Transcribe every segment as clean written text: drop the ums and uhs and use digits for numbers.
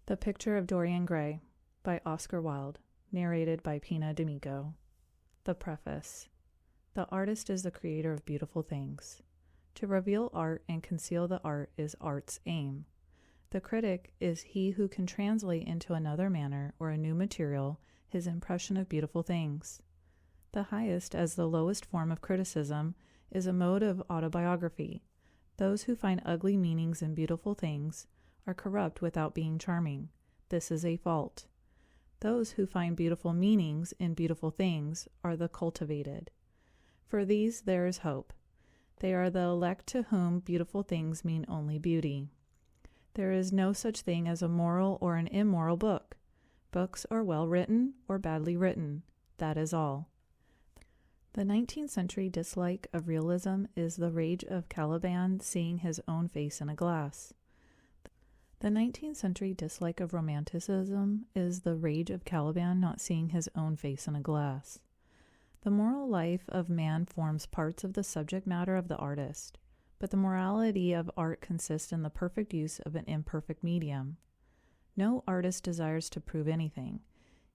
The Picture of Dorian Gray by Oscar Wilde, narrated by Pina. The Preface. The artist is the creator of beautiful things. To reveal art and conceal the art is art's aim. The critic is he who can translate into another manner or a new material his impression of beautiful things. The highest as the lowest form of criticism is a mode of autobiography. Those who find ugly meanings in beautiful things are corrupt without being charming. This is a fault. Those who find beautiful meanings in beautiful things are the cultivated. For these there is hope. They are the elect to whom beautiful things mean only beauty. There is no such thing as a moral or an immoral book. Books are well written or badly written. That is all. The 19th century dislike of realism is the rage of Caliban seeing his own face in a glass. The 19th century dislike of romanticism is the rage of Caliban not seeing his own face in a glass. The moral life of man forms parts of the subject matter of the artist, but the morality of art consists in the perfect use of an imperfect medium. No artist desires to prove anything.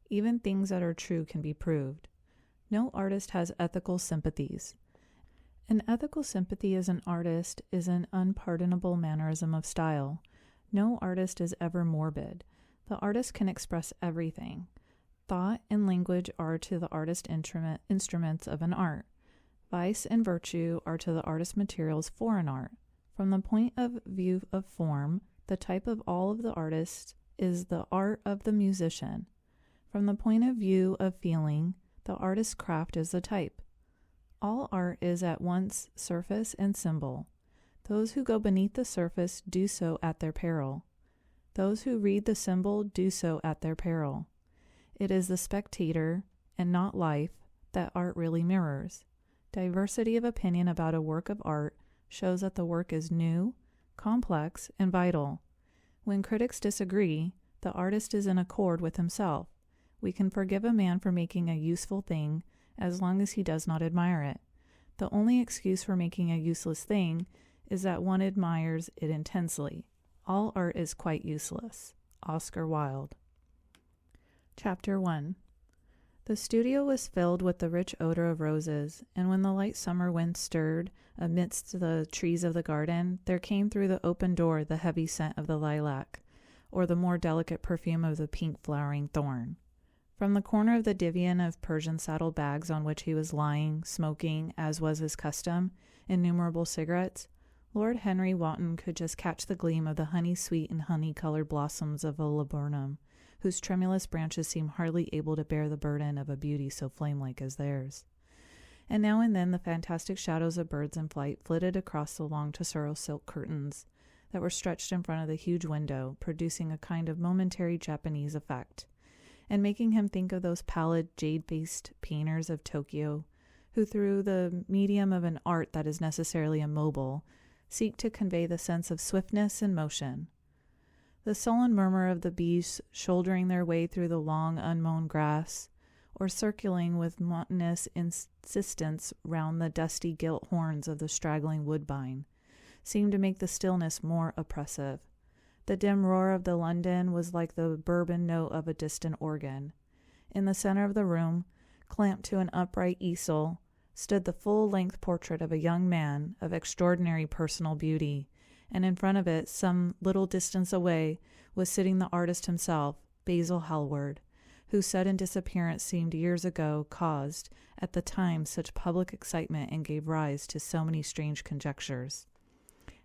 Even things that are true can be proved. No artist has ethical sympathies. An ethical sympathy as an artist is an unpardonable mannerism of style. No artist is ever morbid. The artist can express everything. Thought and language are to the artist instruments of an art. Vice and virtue are to the artist materials for an art. From the point of view of form, the type of all of the artists is the art of the musician. From the point of view of feeling, the artist's craft is the type. All art is at once surface and symbol. Those who go beneath the surface do so at their peril. Those who read the symbol do so at their peril. It is the spectator, and not life, that art really mirrors. Diversity of opinion about a work of art shows that the work is new, complex, and vital. When critics disagree, the artist is in accord with himself. We can forgive a man for making a useful thing as long as he does not admire it. The only excuse for making a useless thing is that one admires it intensely. All art is quite useless. Oscar Wilde. Chapter 1. The studio was filled with the rich odor of roses, and when the light summer wind stirred amidst the trees of the garden, there came through the open door the heavy scent of the lilac, or the more delicate perfume of the pink flowering thorn. From the corner of the divan of Persian saddle bags on which he was lying, smoking, as was his custom, innumerable cigarettes, Lord Henry Wotton could just catch the gleam of the honey-sweet and honey-colored blossoms of a laburnum, whose tremulous branches seemed hardly able to bear the burden of a beauty so flame-like as theirs. And now and then the fantastic shadows of birds in flight flitted across the long tussore silk curtains that were stretched in front of the huge window, producing a kind of momentary Japanese effect, and making him think of those pallid, jade-faced painters of Tokyo, who through the medium of an art that is necessarily immobile, seek to convey the sense of swiftness and motion. The sullen murmur of the bees shouldering their way through the long unmown grass, or circling with monotonous insistence round the dusty gilt horns of the straggling woodbine, seemed to make the stillness more oppressive. The dim roar of the London was like the bourbon note of a distant organ. In the center of the room, clamped to an upright easel, stood the full-length portrait of a young man of extraordinary personal beauty, and in front of it, some little distance away, was sitting the artist himself, Basil Hallward, whose sudden disappearance seemed years ago caused, at the time, such public excitement and gave rise to so many strange conjectures.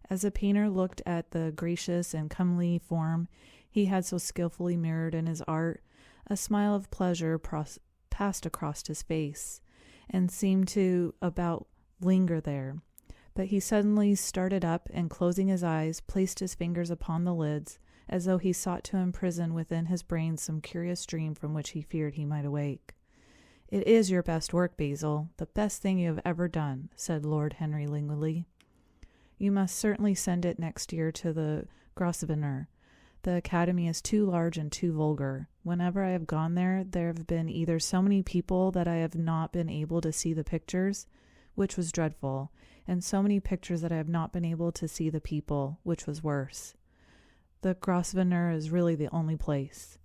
As the painter looked at the gracious and comely form he had so skillfully mirrored in his art, a smile of pleasure passed across his face, and seemed to about linger there. But he suddenly started up, and closing his eyes, placed his fingers upon the lids, as though he sought to imprison within his brain some curious dream from which he feared he might awake. "It is your best work, Basil, the best thing you have ever done," said Lord Henry languidly. "You must certainly send it next year to the Grosvenor. The Academy is too large and too vulgar. Whenever I have gone there, there have been either so many people that I have not been able to see the pictures, which was dreadful, and so many pictures that I have not been able to see the people, which was worse. the Grosvenor is really the only place.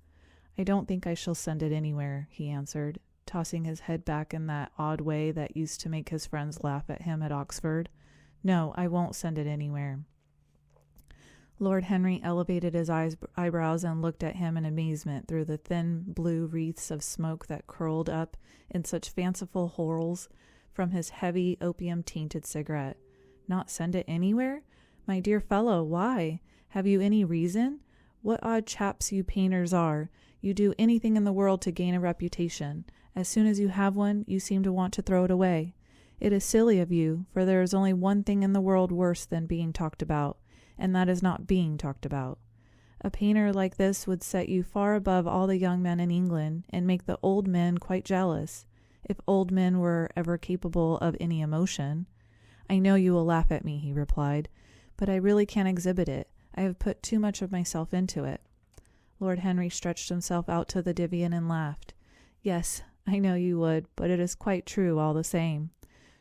I don't think I shall send it anywhere, he answered, tossing his head back in that odd way that used to make his friends laugh at him at Oxford. No, I won't send it anywhere. Lord Henry elevated his eyebrows and looked at him in amazement through the thin blue wreaths of smoke that curled up in such fanciful whorls from his heavy opium-tainted cigarette. Not send it anywhere? My dear fellow, why? Have you any reason? What odd chaps you painters are. You do anything in the world to gain a reputation. As soon as you have one, you seem to want to throw it away. It is silly of you, for there is only one thing in the world worse than being talked about, and that is not being talked about. A painter like this would set you far above all the young men in England, and make the old men quite jealous, if old men were ever capable of any emotion. I know you will laugh at me, he replied, but I really can't exhibit it. I have put too much of myself into it. Lord Henry stretched himself out to the divan and laughed. Yes, I know you would, but it is quite true all the same.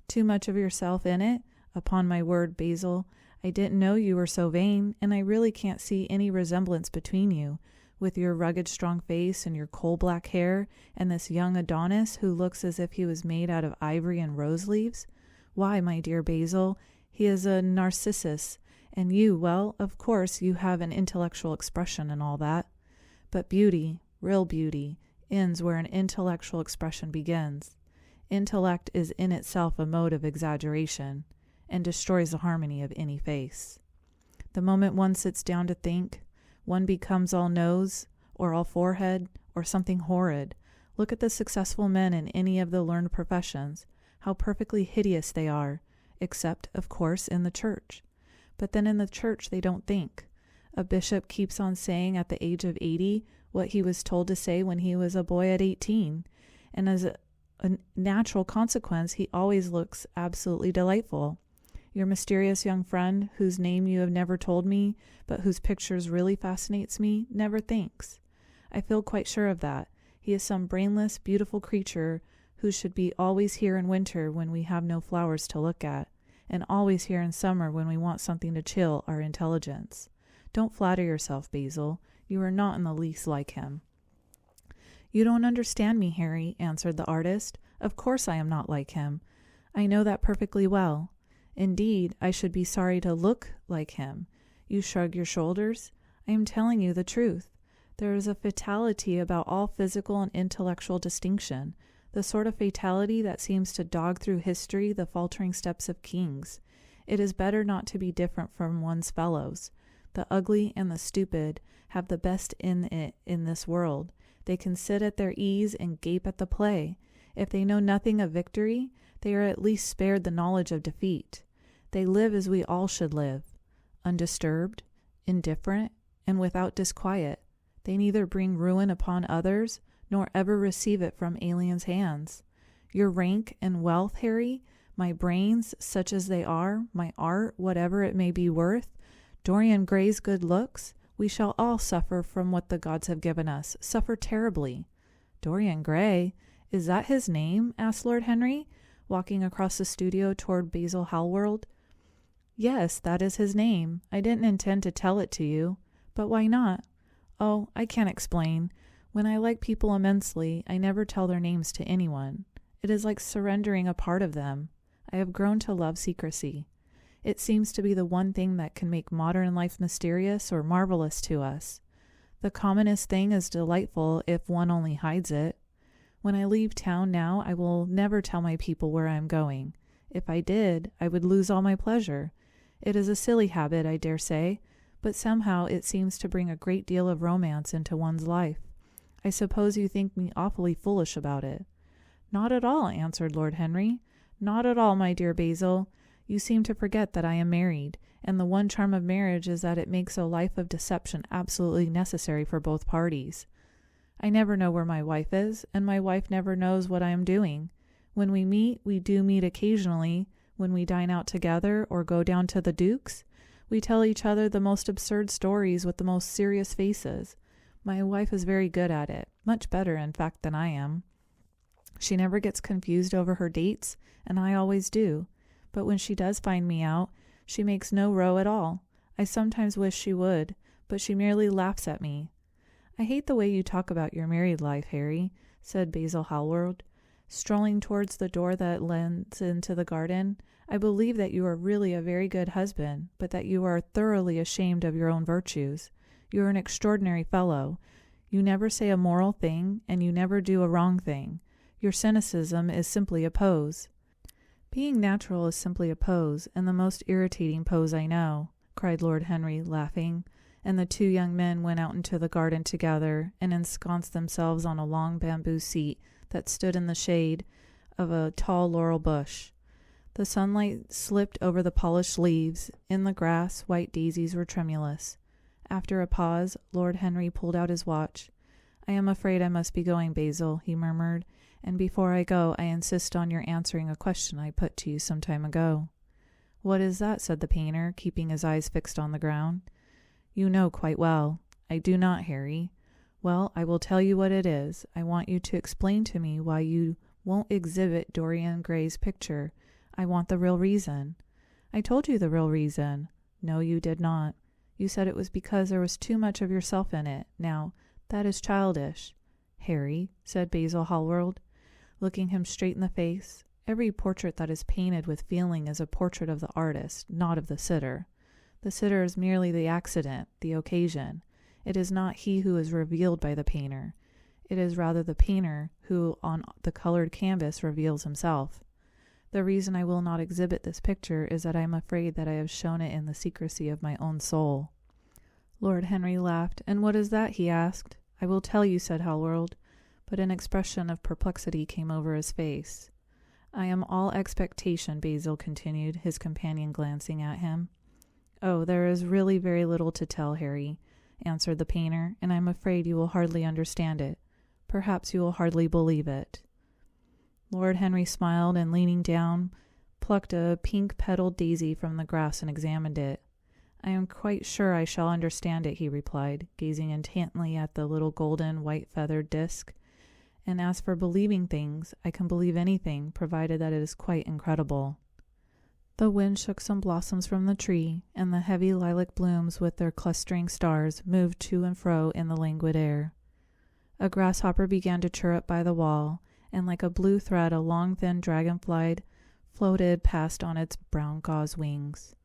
Too much of yourself in it? Upon my word, Basil, I didn't know you were so vain, and I really can't see any resemblance between you, with your rugged strong face and your coal-black hair, and this young Adonis who looks as if he was made out of ivory and rose leaves. Why, my dear Basil, he is a Narcissus, and you, well, of course, you have an intellectual expression and all that. But beauty, real beauty, ends where an intellectual expression begins. Intellect is in itself a mode of exaggeration, and destroys the harmony of any face. The moment one sits down to think, one becomes all nose, or all forehead, or something horrid. Look at the successful men in any of the learned professions, how perfectly hideous they are, except, of course, in the church. But then in the church they don't think. A bishop keeps on saying at the age of 80 what he was told to say when he was a boy at 18, and as a natural consequence, he always looks absolutely delightful. Your mysterious young friend, whose name you have never told me, but whose pictures really fascinates me, never thinks. I feel quite sure of that. He is some brainless, beautiful creature who should be always here in winter when we have no flowers to look at, and always here in summer when we want something to chill our intelligence. Don't flatter yourself, Basil. You are not in the least like him. You don't understand me, Harry, answered the artist. Of course I am not like him. I know that perfectly well. Indeed, I should be sorry to look like him. You shrug your shoulders. I am telling you the truth. There is a fatality about all physical and intellectual distinction, the sort of fatality that seems to dog through history the faltering steps of kings. It is better not to be different from one's fellows. The ugly and the stupid have the best in it in this world. They can sit at their ease and gape at the play. If they know nothing of victory, they are at least spared the knowledge of defeat. They live as we all should live, undisturbed, indifferent, and without disquiet. They neither bring ruin upon others, nor ever receive it from aliens' hands. Your rank and wealth, Harry, my brains, such as they are, my art, whatever it may be worth, Dorian Gray's good looks, we shall all suffer from what the gods have given us, suffer terribly. Dorian Gray, is that his name? Asked Lord Henry, walking across the studio toward Basil Hallward. Yes, that is his name. I didn't intend to tell it to you. But why not? Oh, I can't explain. When I like people immensely, I never tell their names to anyone. It is like surrendering a part of them. I have grown to love secrecy. It seems to be the one thing that can make modern life mysterious or marvelous to us. The commonest thing is delightful if one only hides it. When I leave town now, I will never tell my people where I am going. If I did, I would lose all my pleasure. It is a silly habit, I dare say, but somehow it seems to bring a great deal of romance into one's life. I suppose you think me awfully foolish about it. Not at all, answered Lord Henry. Not at all, my dear Basil. You seem to forget that I am married, and the one charm of marriage is that it makes a life of deception absolutely necessary for both parties. I never know where my wife is, and my wife never knows what I am doing. When we meet, we do meet occasionally. When we dine out together or go down to the Duke's, we tell each other the most absurd stories with the most serious faces. My wife is very good at it, much better, in fact, than I am. She never gets confused over her dates, and I always do. But when she does find me out, she makes no row at all. I sometimes wish she would, but she merely laughs at me. I hate the way you talk about your married life, Harry, said Basil Hallward, strolling towards the door that leads into the garden. I believe that you are really a very good husband, but that you are thoroughly ashamed of your own virtues. You are an extraordinary fellow. You never say a moral thing, and you never do a wrong thing. Your cynicism is simply a pose. Being natural is simply a pose, and the most irritating pose I know, cried Lord Henry, laughing, and the two young men went out into the garden together and ensconced themselves on a long bamboo seat that stood in the shade of a tall laurel bush. The sunlight slipped over the polished leaves. In the grass, white daisies were tremulous. After a pause, Lord Henry pulled out his watch. I am afraid I must be going, Basil, he murmured, and before I go, I insist on your answering a question I put to you some time ago. What is that? Said the painter, keeping his eyes fixed on the ground. You know quite well. I do not, Harry. Well, I will tell you what it is. I want you to explain to me why you won't exhibit Dorian Gray's picture. I want the real reason. I told you the real reason. No, you did not. You said it was because there was too much of yourself in it. Now, that is childish. Harry, said Basil Hallward, looking him straight in the face, every portrait that is painted with feeling is a portrait of the artist, not of the sitter. The sitter is merely the accident, the occasion. It is not he who is revealed by the painter. It is rather the painter who, on the colored canvas, reveals himself. The reason I will not exhibit this picture is that I am afraid that I have shown it in the secrecy of my own soul. Lord Henry laughed. And what is that? He asked. I will tell you, said Hallward, but an expression of perplexity came over his face. I am all expectation, Basil continued, his companion glancing at him. Oh, there is really very little to tell, Harry, answered the painter, and I am afraid you will hardly understand it. Perhaps you will hardly believe it. Lord Henry smiled and, leaning down, plucked a pink-petaled daisy from the grass and examined it. I am quite sure I shall understand it, he replied, gazing intently at the little golden, white-feathered disk. And as for believing things, I can believe anything, provided that it is quite incredible. The wind shook some blossoms from the tree, and the heavy lilac blooms with their clustering stars moved to and fro in the languid air. A grasshopper began to chirrup by the wall, and like a blue thread a long thin dragonfly floated past on its brown gauze wings.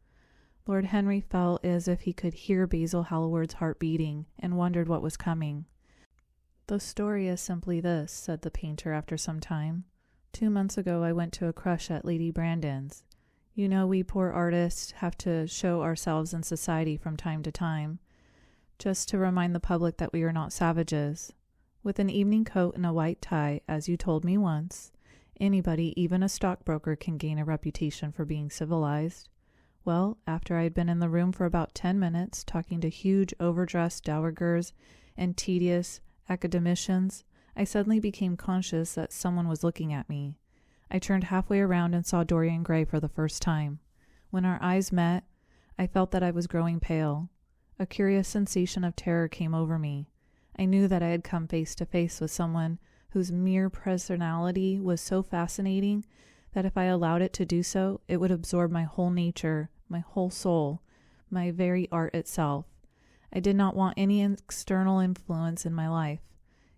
Lord Henry felt as if he could hear Basil Hallward's heart beating, and wondered what was coming. The story is simply this, said the painter after some time. 2 months ago I went to a crush at Lady Brandon's. You know we poor artists have to show ourselves in society from time to time, just to remind the public that we are not savages. With an evening coat and a white tie, as you told me once, anybody, even a stockbroker, can gain a reputation for being civilized. Well, after I had been in the room for about 10 minutes, talking to huge, overdressed dowagers and tedious academicians, I suddenly became conscious that someone was looking at me. I turned halfway around and saw Dorian Gray for the first time. When our eyes met, I felt that I was growing pale. A curious sensation of terror came over me. I knew that I had come face to face with someone whose mere personality was so fascinating that if I allowed it to do so, it would absorb my whole nature, my whole soul, my very art itself. I did not want any external influence in my life.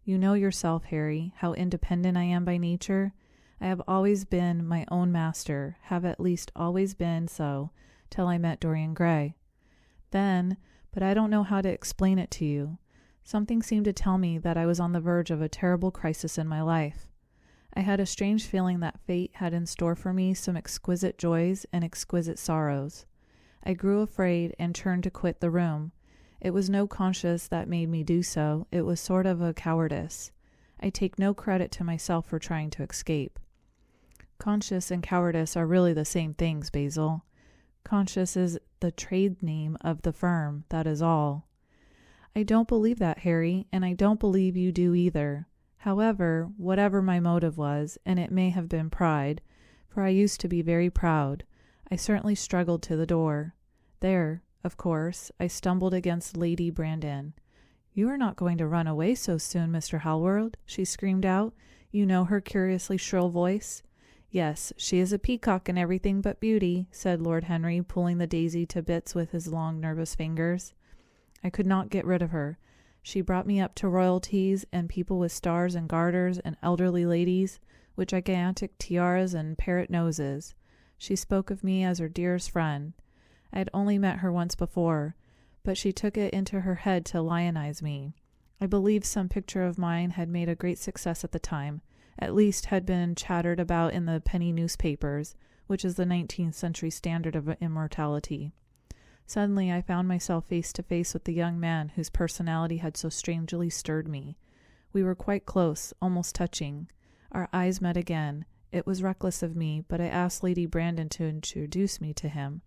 You know yourself, Harry, how independent I am by nature. I have always been my own master, have at least always been so, till I met Dorian Gray. Then, but I don't know how to explain it to you, something seemed to tell me that I was on the verge of a terrible crisis in my life. I had a strange feeling that fate had in store for me some exquisite joys and exquisite sorrows. I grew afraid and turned to quit the room. It was no conscience that made me do so. It was sort of a cowardice. I take no credit to myself for trying to escape. Conscience and cowardice are really the same things, Basil. Conscience is the trade name of the firm, that is all. I don't believe that, Harry, and I don't believe you do either. However, whatever my motive was, and it may have been pride, for I used to be very proud, I certainly struggled to the door. There, of course, I stumbled against Lady Brandon. You are not going to run away so soon, Mr. Hallward, she screamed out. You know her curiously shrill voice. Yes, she is a peacock and everything but beauty, said Lord Henry, pulling the daisy to bits with his long, nervous fingers. I could not get rid of her. She brought me up to royalties and people with stars and garters and elderly ladies with gigantic tiaras and parrot noses. She spoke of me as her dearest friend. I had only met her once before, but she took it into her head to lionize me. I believe some picture of mine had made a great success at the time, at least had been chattered about in the penny newspapers, which is the 19th century standard of immortality. Suddenly I found myself face to face with the young man whose personality had so strangely stirred me. We were quite close, almost touching. Our eyes met again. It was reckless of me, but I asked Lady Brandon to introduce me to him.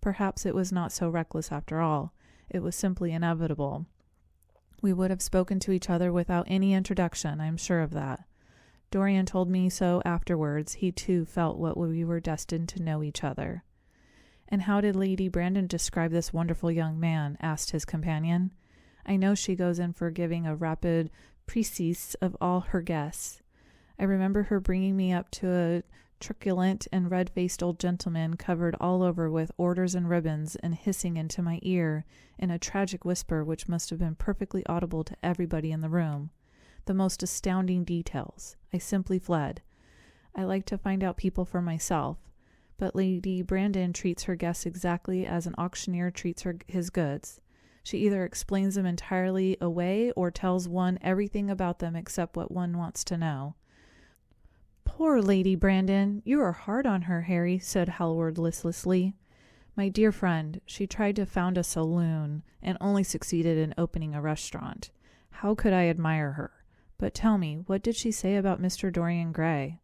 Perhaps it was not so reckless after all. It was simply inevitable. We would have spoken to each other without any introduction, I am sure of that. Dorian told me so afterwards. He too felt what we were destined to know each other. And how did Lady Brandon describe this wonderful young man? Asked his companion. I know she goes in for giving a rapid précis of all her guests. I remember her bringing me up to a truculent and red-faced old gentleman covered all over with orders and ribbons, and hissing into my ear in a tragic whisper which must have been perfectly audible to everybody in the room. The most astounding details. I simply fled. I like to find out people for myself, but Lady Brandon treats her guests exactly as an auctioneer treats his goods. She either explains them entirely away or tells one everything about them except what one wants to know. Poor Lady Brandon! You are hard on her, Harry, said Hallward listlessly. My dear friend, she tried to found a saloon and only succeeded in opening a restaurant. How could I admire her? But tell me, what did she say about Mr. Dorian Gray?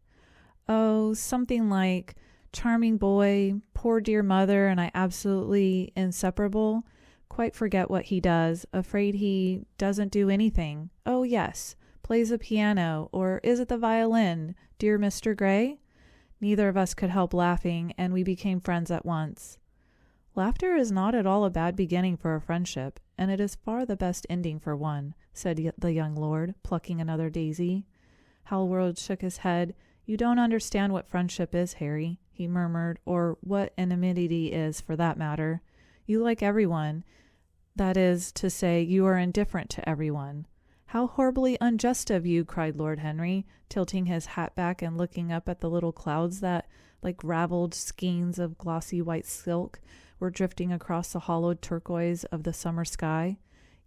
Oh, something like, charming boy, poor dear mother, and I absolutely inseparable. Quite forget what he does. Afraid he doesn't do anything. Oh, yes, plays a piano, or is it the violin, dear Mr. Gray? Neither of us could help laughing, and we became friends at once. Laughter is not at all a bad beginning for a friendship, and it is far the best ending for one, said the young lord, plucking another daisy. Hallward shook his head. You don't understand what friendship is, Harry, he murmured, or what enmity is, for that matter. You like everyone. That is to say, you are indifferent to everyone. How horribly unjust of you, cried Lord Henry, tilting his hat back and looking up at the little clouds that, like ravelled skeins of glossy white silk, were drifting across the hollowed turquoise of the summer sky.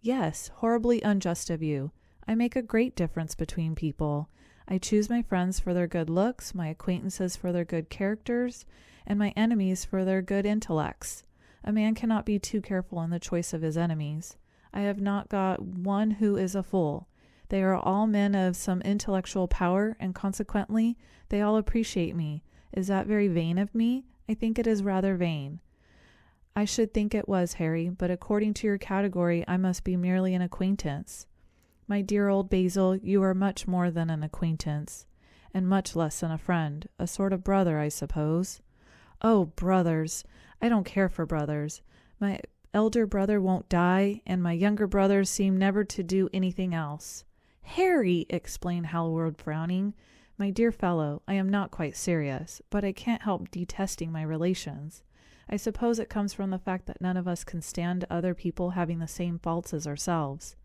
Yes, horribly unjust of you. I make a great difference between people. I choose my friends for their good looks, my acquaintances for their good characters, and my enemies for their good intellects. A man cannot be too careful in the choice of his enemies. I have not got one who is a fool. They are all men of some intellectual power, and consequently they all appreciate me. Is that very vain of me? I think it is rather vain. I should think it was, Harry, but according to your category I must be merely an acquaintance. My dear old Basil, you are much more than an acquaintance, and much less than a friend, a sort of brother, I suppose. Oh, brothers! I don't care for brothers. My elder brother won't die, and my younger brothers seem never to do anything else. Harry! Explained Hallward, frowning. My dear fellow, I am not quite serious, but I can't help detesting my relations. I suppose it comes from the fact that none of us can stand other people having the same faults as ourselves.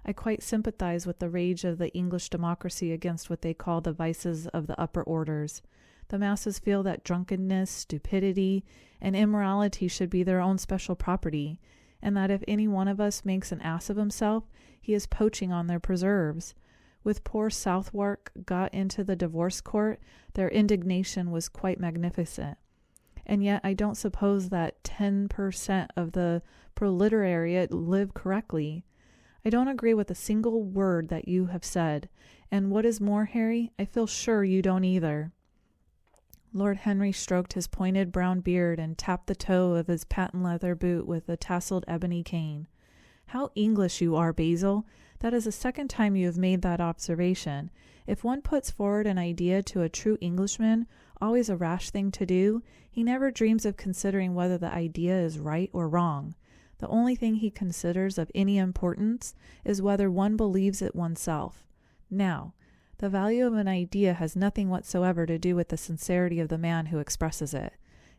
I quite sympathize with the rage of the English democracy against what they call the vices of the upper orders. The masses feel that drunkenness, stupidity, and immorality should be their own special property, and that if any one of us makes an ass of himself, he is poaching on their preserves. With poor Southwark got into the divorce court, their indignation was quite magnificent. And yet I don't suppose that 10% of the proletariat live correctly. I don't agree with a single word that you have said, and what is more, Harry, I feel sure you don't either. Lord Henry stroked his pointed brown beard and tapped the toe of his patent leather boot with a tasseled ebony cane. How English you are, Basil! That is the second time you have made that observation. If one puts forward an idea to a true Englishman, always a rash thing to do, he never dreams of considering whether the idea is right or wrong. The only thing he considers of any importance is whether one believes it oneself. Now, the value of an idea has nothing whatsoever to do with the sincerity of the man who expresses it.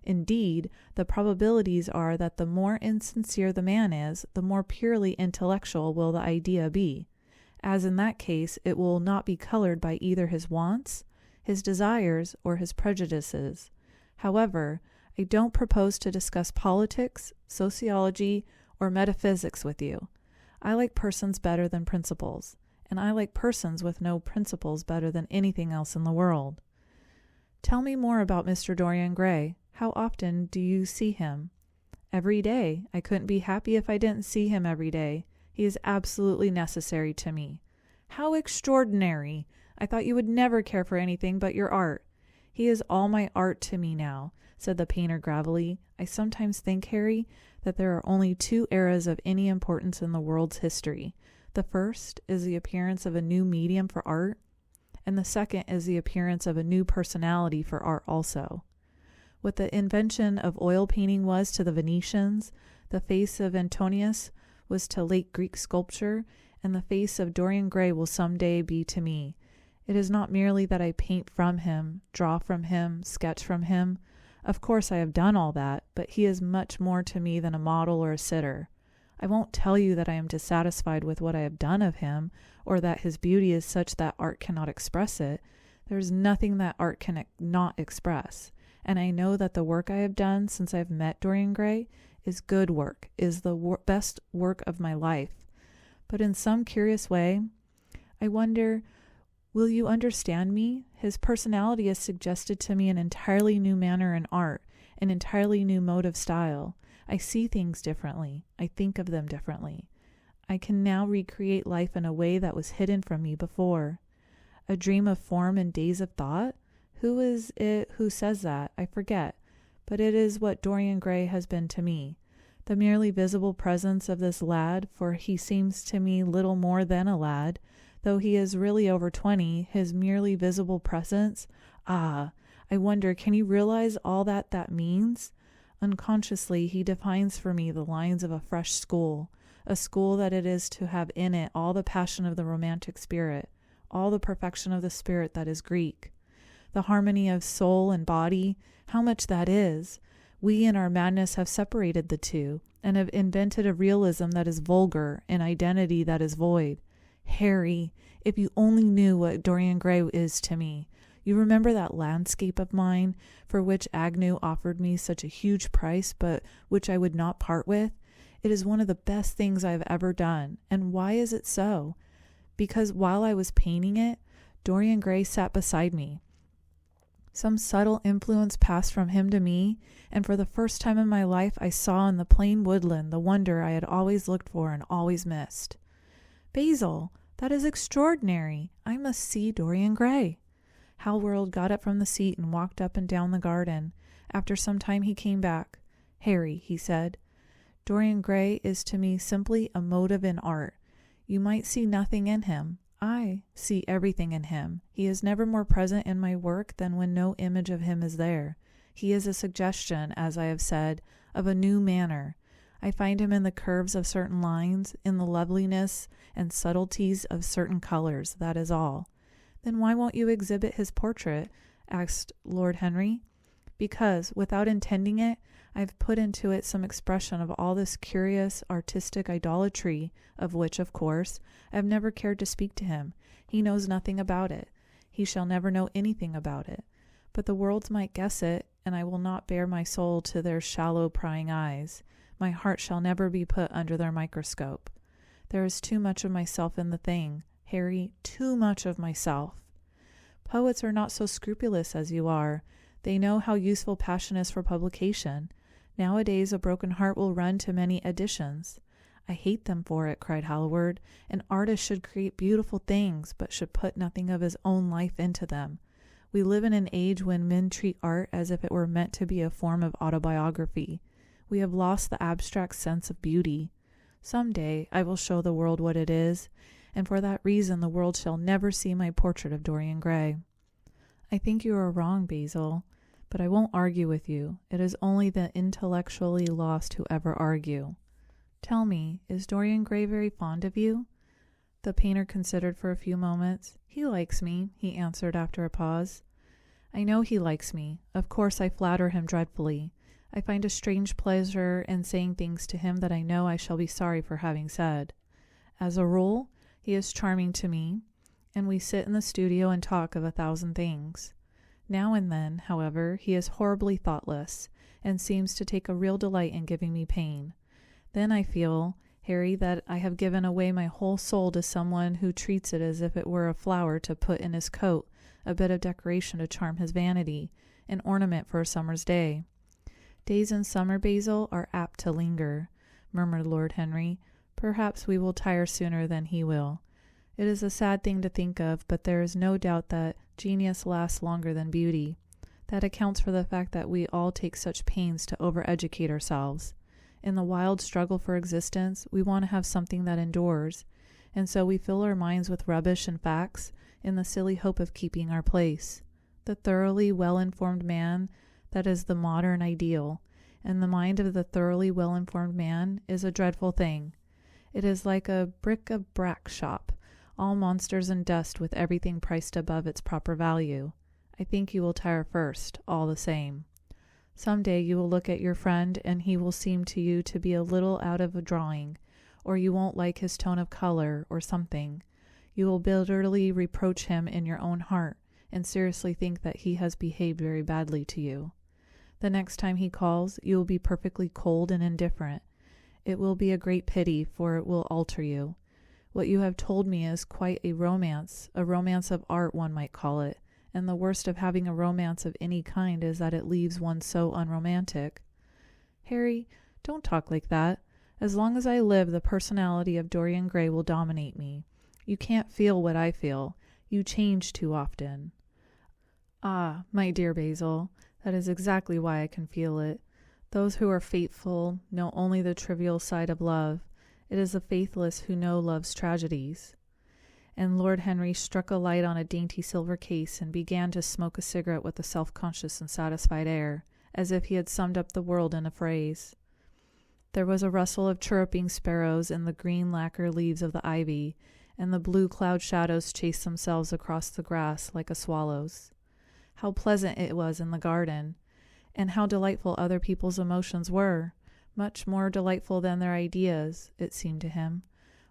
Indeed, the probabilities are that the more insincere the man is, the more purely intellectual will the idea be, as in that case it will not be colored by either his wants, his desires, or his prejudices. However, I don't propose to discuss politics, sociology, or metaphysics with you. I like persons better than principles, and I like persons with no principles better than anything else in the world. Tell me more about Mr. Dorian Gray. How often do you see him? Every day. I couldn't be happy if I didn't see him every day. He is absolutely necessary to me. How extraordinary! I thought you would never care for anything but your art. He is all my art to me now, said the painter gravelly. I sometimes think, Harry, that there are only two eras of any importance in the world's history. The first is the appearance of a new medium for art, and the second is the appearance of a new personality for art also. What the invention of oil painting was to the Venetians, the face of Antonius was to late Greek sculpture, and the face of Dorian Gray will some day be to me. It is not merely that I paint from him, draw from him, sketch from him. Of course I have done all that, but he is much more to me than a model or a sitter. I won't tell you that I am dissatisfied with what I have done of him, or that his beauty is such that art cannot express it. There is nothing that art can not express. And I know that the work I have done since I've met Dorian Gray is good work, is the best work of my life. But in some curious way, I wonder, will you understand me? His personality has suggested to me an entirely new manner in art, an entirely new mode of style. I see things differently. I think of them differently. I can now recreate life in a way that was hidden from me before. A dream of form and days of thought? Who is it who says that? I forget. But it is what Dorian Gray has been to me. The merely visible presence of this lad, for he seems to me little more than a lad, though he is really over 20, his merely visible presence. Ah, I wonder, can you realize all that means? Unconsciously, he defines for me the lines of a fresh school, a school that it is to have in it all the passion of the romantic spirit, all the perfection of the spirit that is Greek. The harmony of soul and body, how much that is. We in our madness have separated the two, and have invented a realism that is vulgar, an identity that is void. Harry, if you only knew what Dorian Gray is to me. You remember that landscape of mine, for which Agnew offered me such a huge price, but which I would not part with? It is one of the best things I have ever done. And why is it so? Because while I was painting it, Dorian Gray sat beside me. Some subtle influence passed from him to me, and for the first time in my life I saw in the plain woodland the wonder I had always looked for and always missed. Basil, that is extraordinary. I must see Dorian Gray. Hallworld got up from the seat and walked up and down the garden. After some time he came back. Harry, he said, Dorian Gray is to me simply a motive in art. You might see nothing in him. I see everything in him. He is never more present in my work than when no image of him is there. He is a suggestion, as I have said, of a new manner. I find him in the curves of certain lines, in the loveliness and subtleties of certain colors, that is all. Then why won't you exhibit his portrait? Asked Lord Henry. Because, without intending it, I have put into it some expression of all this curious artistic idolatry, of which, of course, I have never cared to speak to him. He knows nothing about it. He shall never know anything about it. But the world might guess it, and I will not bare my soul to their shallow prying eyes. My heart shall never be put under their microscope. There is too much of myself in the thing, Harry, too much of myself. Poets are not so scrupulous as you are. They know how useful passion is for publication. Nowadays a broken heart will run to many editions. I hate them for it, cried Hallward. An artist should create beautiful things, but should put nothing of his own life into them. We live in an age when men treat art as if it were meant to be a form of autobiography. We have lost the abstract sense of beauty. Some day I will show the world what it is, and for that reason the world shall never see my portrait of Dorian Gray. I think you are wrong, Basil, but I won't argue with you. It is only the intellectually lost who ever argue. Tell me, is Dorian Gray very fond of you? The painter considered for a few moments. He likes me, he answered after a pause. I know he likes me. Of course I flatter him dreadfully. I find a strange pleasure in saying things to him that I know I shall be sorry for having said. As a rule, he is charming to me, and we sit in the studio and talk of 1,000 things. Now and then, however, he is horribly thoughtless, and seems to take a real delight in giving me pain. Then I feel, Harry, that I have given away my whole soul to someone who treats it as if it were a flower to put in his coat, a bit of decoration to charm his vanity, an ornament for a summer's day. Days in summer, Basil, are apt to linger, murmured Lord Henry. Perhaps we will tire sooner than he will. It is a sad thing to think of, but there is no doubt that genius lasts longer than beauty. That accounts for the fact that we all take such pains to overeducate ourselves. In the wild struggle for existence, we want to have something that endures, and so we fill our minds with rubbish and facts in the silly hope of keeping our place. The thoroughly well-informed man, that is the modern ideal, and the mind of the thoroughly well-informed man is a dreadful thing. It is like a bric-a-brac shop, all monsters and dust with everything priced above its proper value. I think you will tire first, all the same. Some day you will look at your friend, and he will seem to you to be a little out of a drawing, or you won't like his tone of color, or something. You will bitterly reproach him in your own heart, and seriously think that he has behaved very badly to you. The next time he calls, you will be perfectly cold and indifferent. It will be a great pity, for it will alter you. What you have told me is quite a romance of art one might call it, and the worst of having a romance of any kind is that it leaves one so unromantic. Harry, don't talk like that. As long as I live, the personality of Dorian Gray will dominate me. You can't feel what I feel. You change too often. Ah, my dear Basil, that is exactly why I can feel it. Those who are faithful know only the trivial side of love. It is the faithless who know love's tragedies. And Lord Henry struck a light on a dainty silver case and began to smoke a cigarette with a self-conscious and satisfied air, as if he had summed up the world in a phrase. There was a rustle of chirruping sparrows in the green lacquer leaves of the ivy, and the blue cloud shadows chased themselves across the grass like a swallow's. How pleasant it was in the garden, and how delightful other people's emotions were, much more delightful than their ideas, it seemed to him.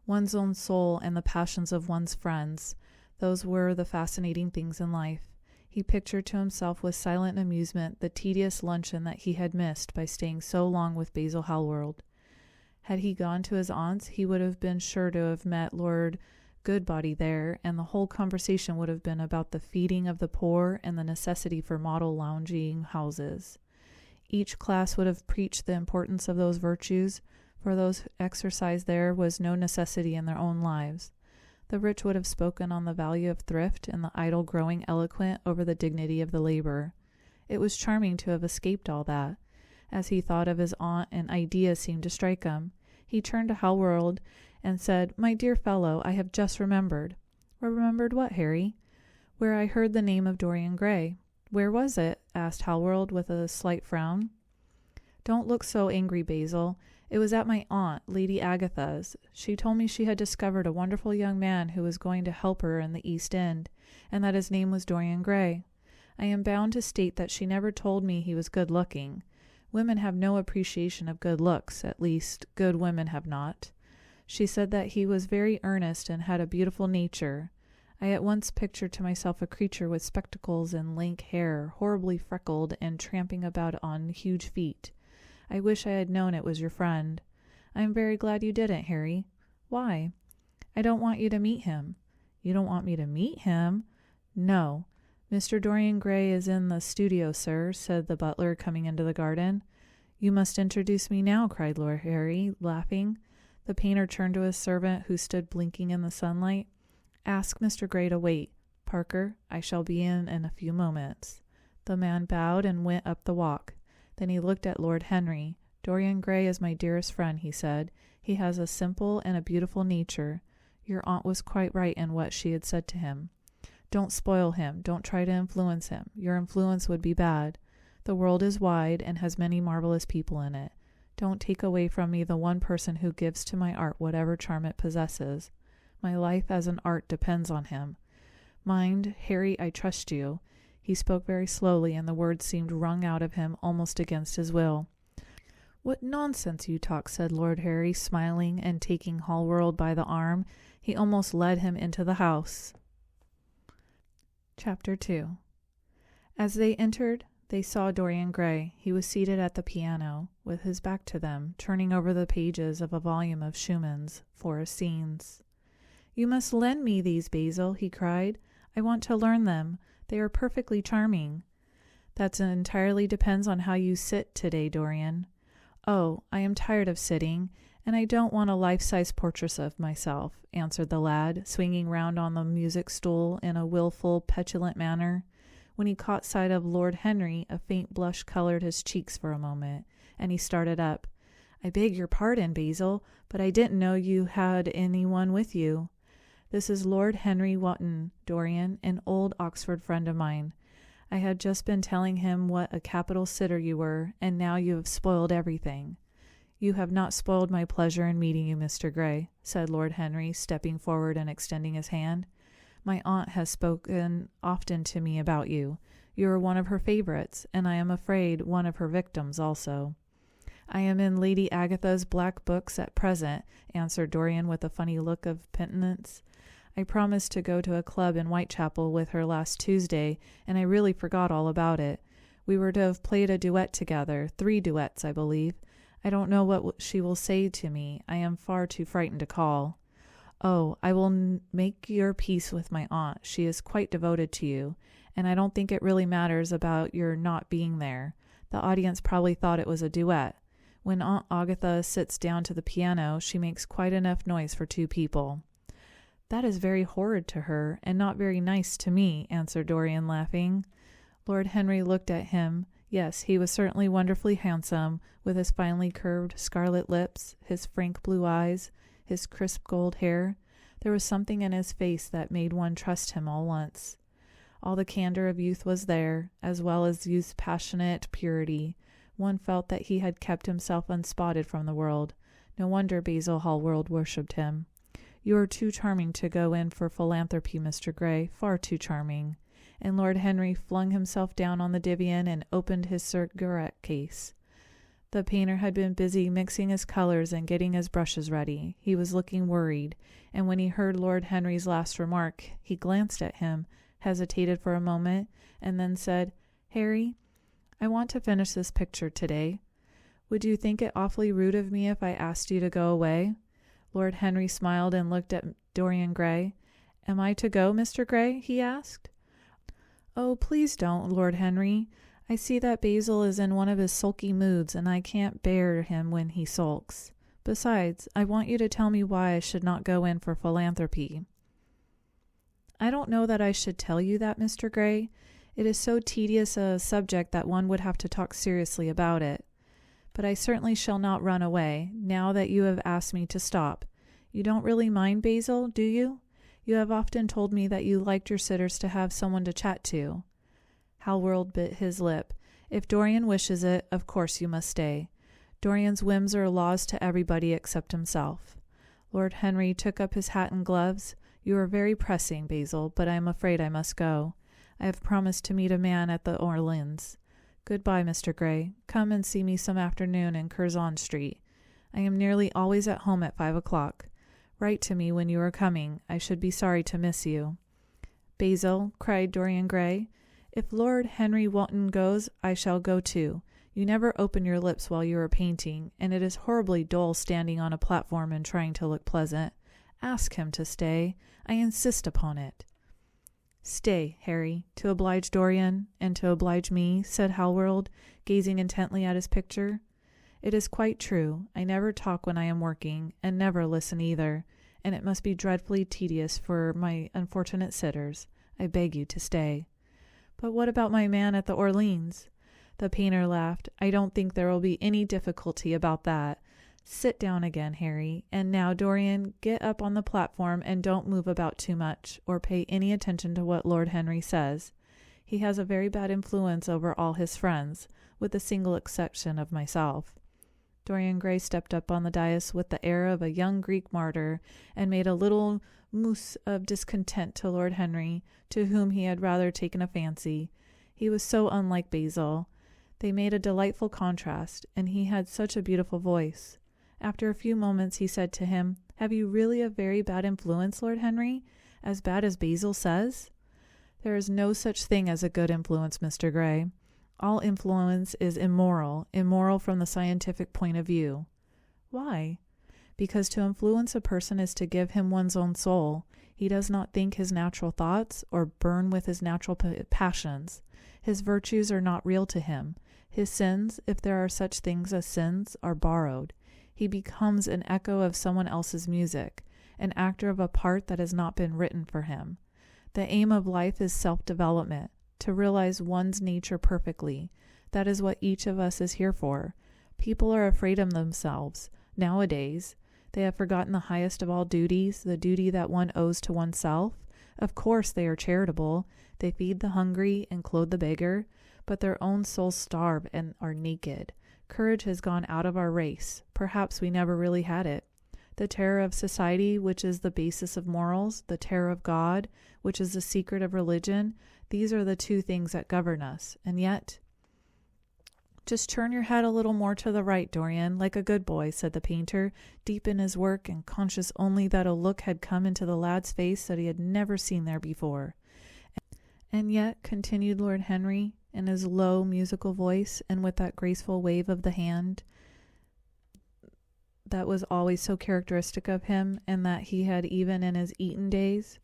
One's own soul and the passions of one's friends, those were the fascinating things in life. He pictured to himself with silent amusement the tedious luncheon that he had missed by staying so long with Basil Hallward. Had he gone to his aunt's, he would have been sure to have met Lord Goodbody there, and the whole conversation would have been about the feeding of the poor and the necessity for model lounging houses. Each class would have preached the importance of those virtues, for those exercised there was no necessity in their own lives. The rich would have spoken on the value of thrift, and the idle growing eloquent over the dignity of the labor. It was charming to have escaped all that. As he thought of his aunt, an idea seemed to strike him. He turned to Hallward and said, "My dear fellow, I have just remembered." "Remembered what, Harry?" "Where I heard the name of Dorian Gray." "Where was it?" asked Hallward with a slight frown. "Don't look so angry, Basil. It was at my aunt, Lady Agatha's. She told me she had discovered a wonderful young man who was going to help her in the East End, and that his name was Dorian Gray. I am bound to state that she never told me he was good-looking. Women have no appreciation of good looks, at least, good women have not. She said that he was very earnest and had a beautiful nature. I at once pictured to myself a creature with spectacles and lank hair, horribly freckled, and tramping about on huge feet. I wish I had known it was your friend. I am very glad you didn't, Harry." "Why?" "I don't want you to meet him." "You don't want me to meet him?" "No. Mr. Dorian Gray is in the studio, sir," said the butler, coming into the garden. "You must introduce me now," cried Lord Harry, laughing. The painter turned to his servant, who stood blinking in the sunlight. "Ask Mr. Gray to wait, Parker. I shall be in a few moments." The man bowed and went up the walk. Then he looked at Lord Henry. "Dorian Gray is my dearest friend," he said. "He has a simple and a beautiful nature. Your aunt was quite right in what she had said to him. Don't spoil him. Don't try to influence him. Your influence would be bad. The world is wide and has many marvelous people in it. Don't take away from me the one person who gives to my art whatever charm it possesses. My life as an art depends on him. Mind, Harry, I trust you." He spoke very slowly, and the words seemed wrung out of him almost against his will. "What nonsense you talk," said Lord Harry, smiling, and taking Hallworld by the arm, he almost led him into the house. Chapter 2. As they entered, they saw Dorian Gray. He was seated at the piano, with his back to them, turning over the pages of a volume of Schumann's Forest Scenes. "You must lend me these, Basil," he cried. "I want to learn them. They are perfectly charming." "That entirely depends on how you sit today, Dorian." "Oh, I am tired of sitting, and I don't want a life-size portrait of myself," answered the lad, swinging round on the music stool in a wilful, petulant manner. When he caught sight of Lord Henry, a faint blush colored his cheeks for a moment, and he started up. "I beg your pardon, Basil, but I didn't know you had anyone with you." "This is Lord Henry Wotton, Dorian, an old Oxford friend of mine. I had just been telling him what a capital sitter you were, and now you have spoiled everything." "You have not spoiled my pleasure in meeting you, Mr. Gray," said Lord Henry, stepping forward and extending his hand. "My aunt has spoken often to me about you. You are one of her favorites, and I am afraid one of her victims also." "I am in Lady Agatha's black books at present," answered Dorian with a funny look of penitence. "I promised to go to a club in Whitechapel with her last Tuesday, and I really forgot all about it. We were to have played a duet together, 3 duets, I believe. I don't know what she will say to me. I am far too frightened to call." "Oh, I will make your peace with my aunt. She is quite devoted to you, and I don't think it really matters about your not being there. The audience probably thought it was a duet. When Aunt Agatha sits down to the piano, she makes quite enough noise for 2 people." "That is very horrid to her, and not very nice to me," answered Dorian, laughing. Lord Henry looked at him. Yes, he was certainly wonderfully handsome, with his finely curved scarlet lips, his frank blue eyes, his crisp gold hair. There was something in his face that made one trust him all once. All the candor of youth was there, as well as youth's passionate purity. One felt that he had kept himself unspotted from the world. No wonder Basil Hallworld worshipped him. "You are too charming to go in for philanthropy, Mr. Gray, far too charming." And Lord Henry flung himself down on the divan and opened his cigarette case. The painter had been busy mixing his colors and getting his brushes ready. He was looking worried, and when he heard Lord Henry's last remark, he glanced at him, hesitated for a moment, and then said, "Harry, I want to finish this picture today. Would you think it awfully rude of me if I asked you to go away?" Lord Henry smiled and looked at Dorian Gray. "Am I to go, Mr. Gray?" he asked. "Oh, please don't, Lord Henry. I see that Basil is in one of his sulky moods, and I can't bear him when he sulks. Besides, I want you to tell me why I should not go in for philanthropy." "I don't know that I should tell you that, Mr. Gray. It is so tedious a subject that one would have to talk seriously about it. But I certainly shall not run away, now that you have asked me to stop. You don't really mind, Basil, do you? You have often told me that you liked your sitters to have someone to chat to." Hallworld bit his lip. "If Dorian wishes it, of course you must stay. Dorian's whims are laws to everybody except himself." Lord Henry took up his hat and gloves. "You are very pressing, Basil, but I am afraid I must go. I have promised to meet a man at the Orleans. Goodbye, Mr. Gray. Come and see me some afternoon in Curzon Street. I am nearly always at home at 5 o'clock. Write to me when you are coming. I should be sorry to miss you." "Basil," cried Dorian Gray, "if Lord Henry Wotton goes, I shall go too. You never open your lips while you are painting, and it is horribly dull standing on a platform and trying to look pleasant. Ask him to stay. I insist upon it." "Stay, Harry, to oblige Dorian, and to oblige me," said Hallworld, gazing intently at his picture. "It is quite true. I never talk when I am working, and never listen either, and it must be dreadfully tedious for my unfortunate sitters. I beg you to stay." "But what about my man at the Orleans?" The painter laughed. "I don't think there will be any difficulty about that. Sit down again, Harry. And now, Dorian, get up on the platform and don't move about too much, or pay any attention to what Lord Henry says. He has a very bad influence over all his friends, with the single exception of myself." Dorian Gray stepped up on the dais with the air of a young Greek martyr, and made a little moue of discontent to Lord Henry, to whom he had rather taken a fancy. He was so unlike Basil. They made a delightful contrast, and he had such a beautiful voice. After a few moments he said to him, "Have you really a very bad influence, Lord Henry? As bad as Basil says?" "There is no such thing as a good influence, Mr. Gray. All influence is immoral from the scientific point of view." "Why?" "Because to influence a person is to give him one's own soul. He does not think his natural thoughts or burn with his natural passions. His virtues are not real to him. His sins, if there are such things as sins, are borrowed. He becomes an echo of someone else's music, an actor of a part that has not been written for him. The aim of life is self-development, to realize one's nature perfectly. That is what each of us is here for. People are afraid of themselves, nowadays. They have forgotten the highest of all duties, the duty that one owes to oneself. Of course they are charitable. They feed the hungry and clothe the beggar, but their own souls starve and are naked. Courage has gone out of our race. Perhaps we never really had it. The terror of society, which is the basis of morals, the terror of God, which is the secret of religion, these are the two things that govern us. And yet—" "Just turn your head a little more to the right, Dorian, like a good boy," said the painter, deep in his work and conscious only that a look had come into the lad's face that he had never seen there before. "And yet," continued Lord Henry, in his low, musical voice, and with that graceful wave of the hand that was always so characteristic of him, and that he had even in his Eton days,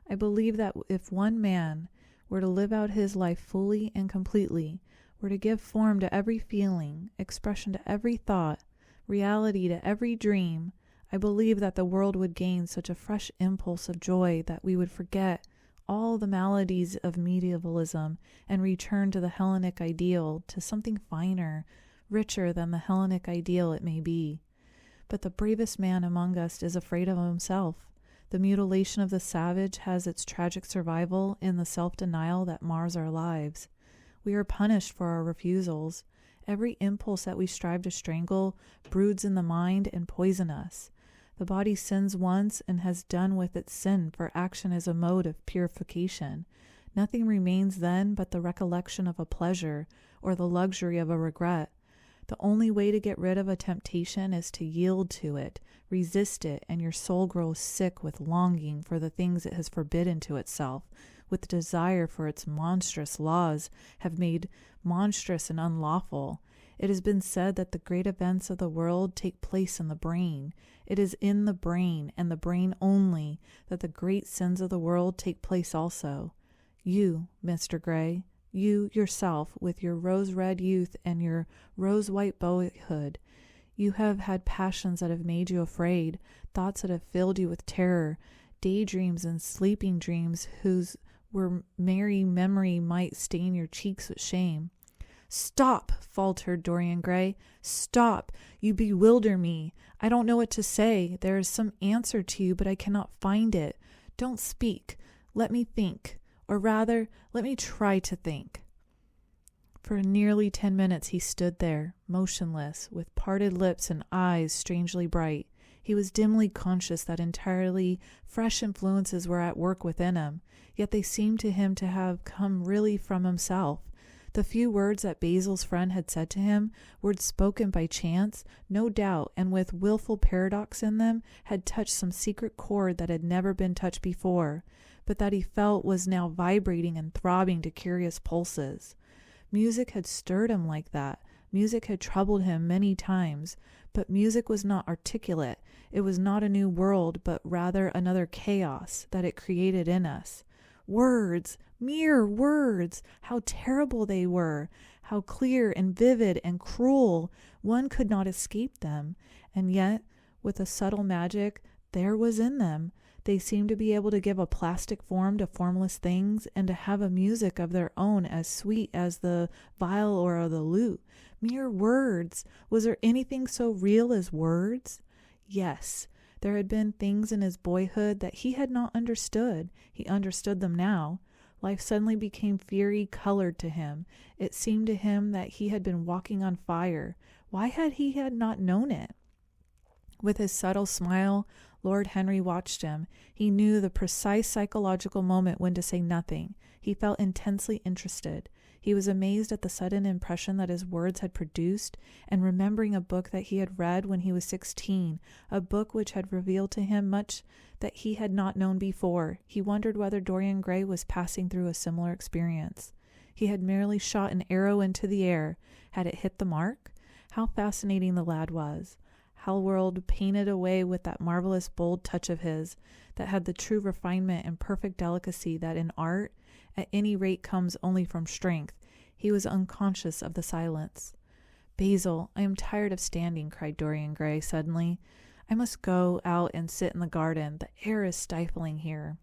"I believe that if one man were to live out his life fully and completely, were to give form to every feeling, expression to every thought, reality to every dream, I believe that the world would gain such a fresh impulse of joy that we would forget all the maladies of medievalism and return to the Hellenic ideal, to something finer, richer than the Hellenic ideal it may be. But the bravest man among us is afraid of himself. The mutilation of the savage has its tragic survival in the self-denial that mars our lives. We are punished for our refusals. Every impulse that we strive to strangle broods in the mind and poison us. The body sins once and has done with its sin, for action is a mode of purification. Nothing remains then but the recollection of a pleasure or the luxury of a regret. The only way to get rid of a temptation is to yield to it, resist it, and your soul grows sick with longing for the things it has forbidden to itself, with desire for its monstrous laws have made monstrous and unlawful. It has been said that the great events of the world take place in the brain. It is in the brain, and the brain only, that the great sins of the world take place also. You, Mr. Gray, you yourself, with your rose-red youth and your rose-white boyhood, you have had passions that have made you afraid, thoughts that have filled you with terror, daydreams and sleeping dreams whose merry memory might stain your cheeks with shame. "Stop!" faltered Dorian Gray. "Stop! You bewilder me. I don't know what to say. There is some answer to you, but I cannot find it. Don't speak. Let me think. Or rather, let me try to think." For nearly 10 minutes he stood there, motionless, with parted lips and eyes strangely bright. He was dimly conscious that entirely fresh influences were at work within him, yet they seemed to him to have come really from himself. The few words that Basil's friend had said to him, words spoken by chance, no doubt, and with willful paradox in them, had touched some secret chord that had never been touched before, but that he felt was now vibrating and throbbing to curious pulses. Music had stirred him like that. Music had troubled him many times, but music was not articulate. It was not a new world, but rather another chaos that it created in us. Words! Mere words! How terrible they were! How clear and vivid and cruel! One could not escape them. And yet, with a subtle magic, there was in them. They seemed to be able to give a plastic form to formless things, and to have a music of their own as sweet as the viol or the lute. Mere words! Was there anything so real as words? Yes. There had been things in his boyhood that he had not understood. He understood them now. Life suddenly became fury-colored to him. It seemed to him that he had been walking on fire. Why had he not known it? With his subtle smile, Lord Henry watched him. He knew the precise psychological moment when to say nothing. He felt intensely interested. He was amazed at the sudden impression that his words had produced, and remembering a book that he had read when he was 16, a book which had revealed to him much that he had not known before, he wondered whether Dorian Gray was passing through a similar experience. He had merely shot an arrow into the air. Had it hit the mark? How fascinating the lad was! Wilde painted away with that marvelous bold touch of his, that had the true refinement and perfect delicacy that in art, at any rate, comes only from strength. He was unconscious of the silence. "Basil, I am tired of standing," cried Dorian Gray suddenly. "I must go out and sit in the garden. The air is stifling here."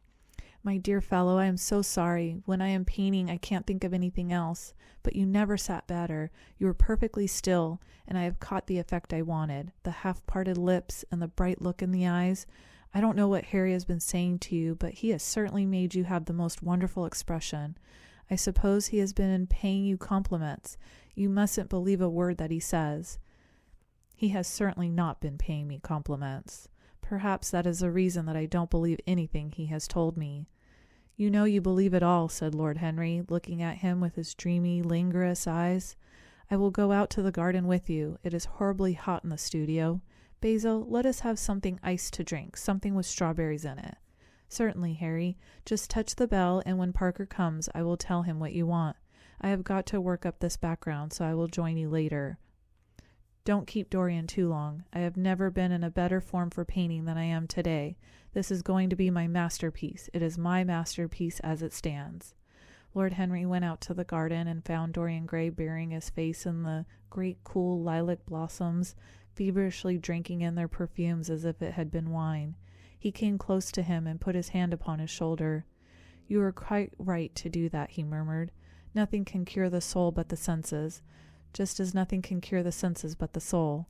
"My dear fellow, I am so sorry. When I am painting, I can't think of anything else. But you never sat better. You were perfectly still, and I have caught the effect I wanted. The half-parted lips and the bright look in the eyes. I don't know what Harry has been saying to you, but he has certainly made you have the most wonderful expression. I suppose he has been paying you compliments. You mustn't believe a word that he says." "He has certainly not been paying me compliments. Perhaps that is the reason that I don't believe anything he has told me." "You know you believe it all," said Lord Henry, looking at him with his dreamy, languorous eyes. "I will go out to the garden with you. It is horribly hot in the studio. Basil, let us have something iced to drink, something with strawberries in it." "Certainly, Harry. Just touch the bell, and when Parker comes, I will tell him what you want. I have got to work up this background, so I will join you later. Don't keep Dorian too long. I have never been in a better form for painting than I am today. This is going to be my masterpiece. It is my masterpiece as it stands." Lord Henry went out to the garden and found Dorian Gray burying his face in the great cool lilac blossoms, feverishly drinking in their perfumes as if it had been wine. He came close to him and put his hand upon his shoulder. "You are quite right to do that," he murmured. "Nothing can cure the soul but the senses, just as nothing can cure the senses but the soul."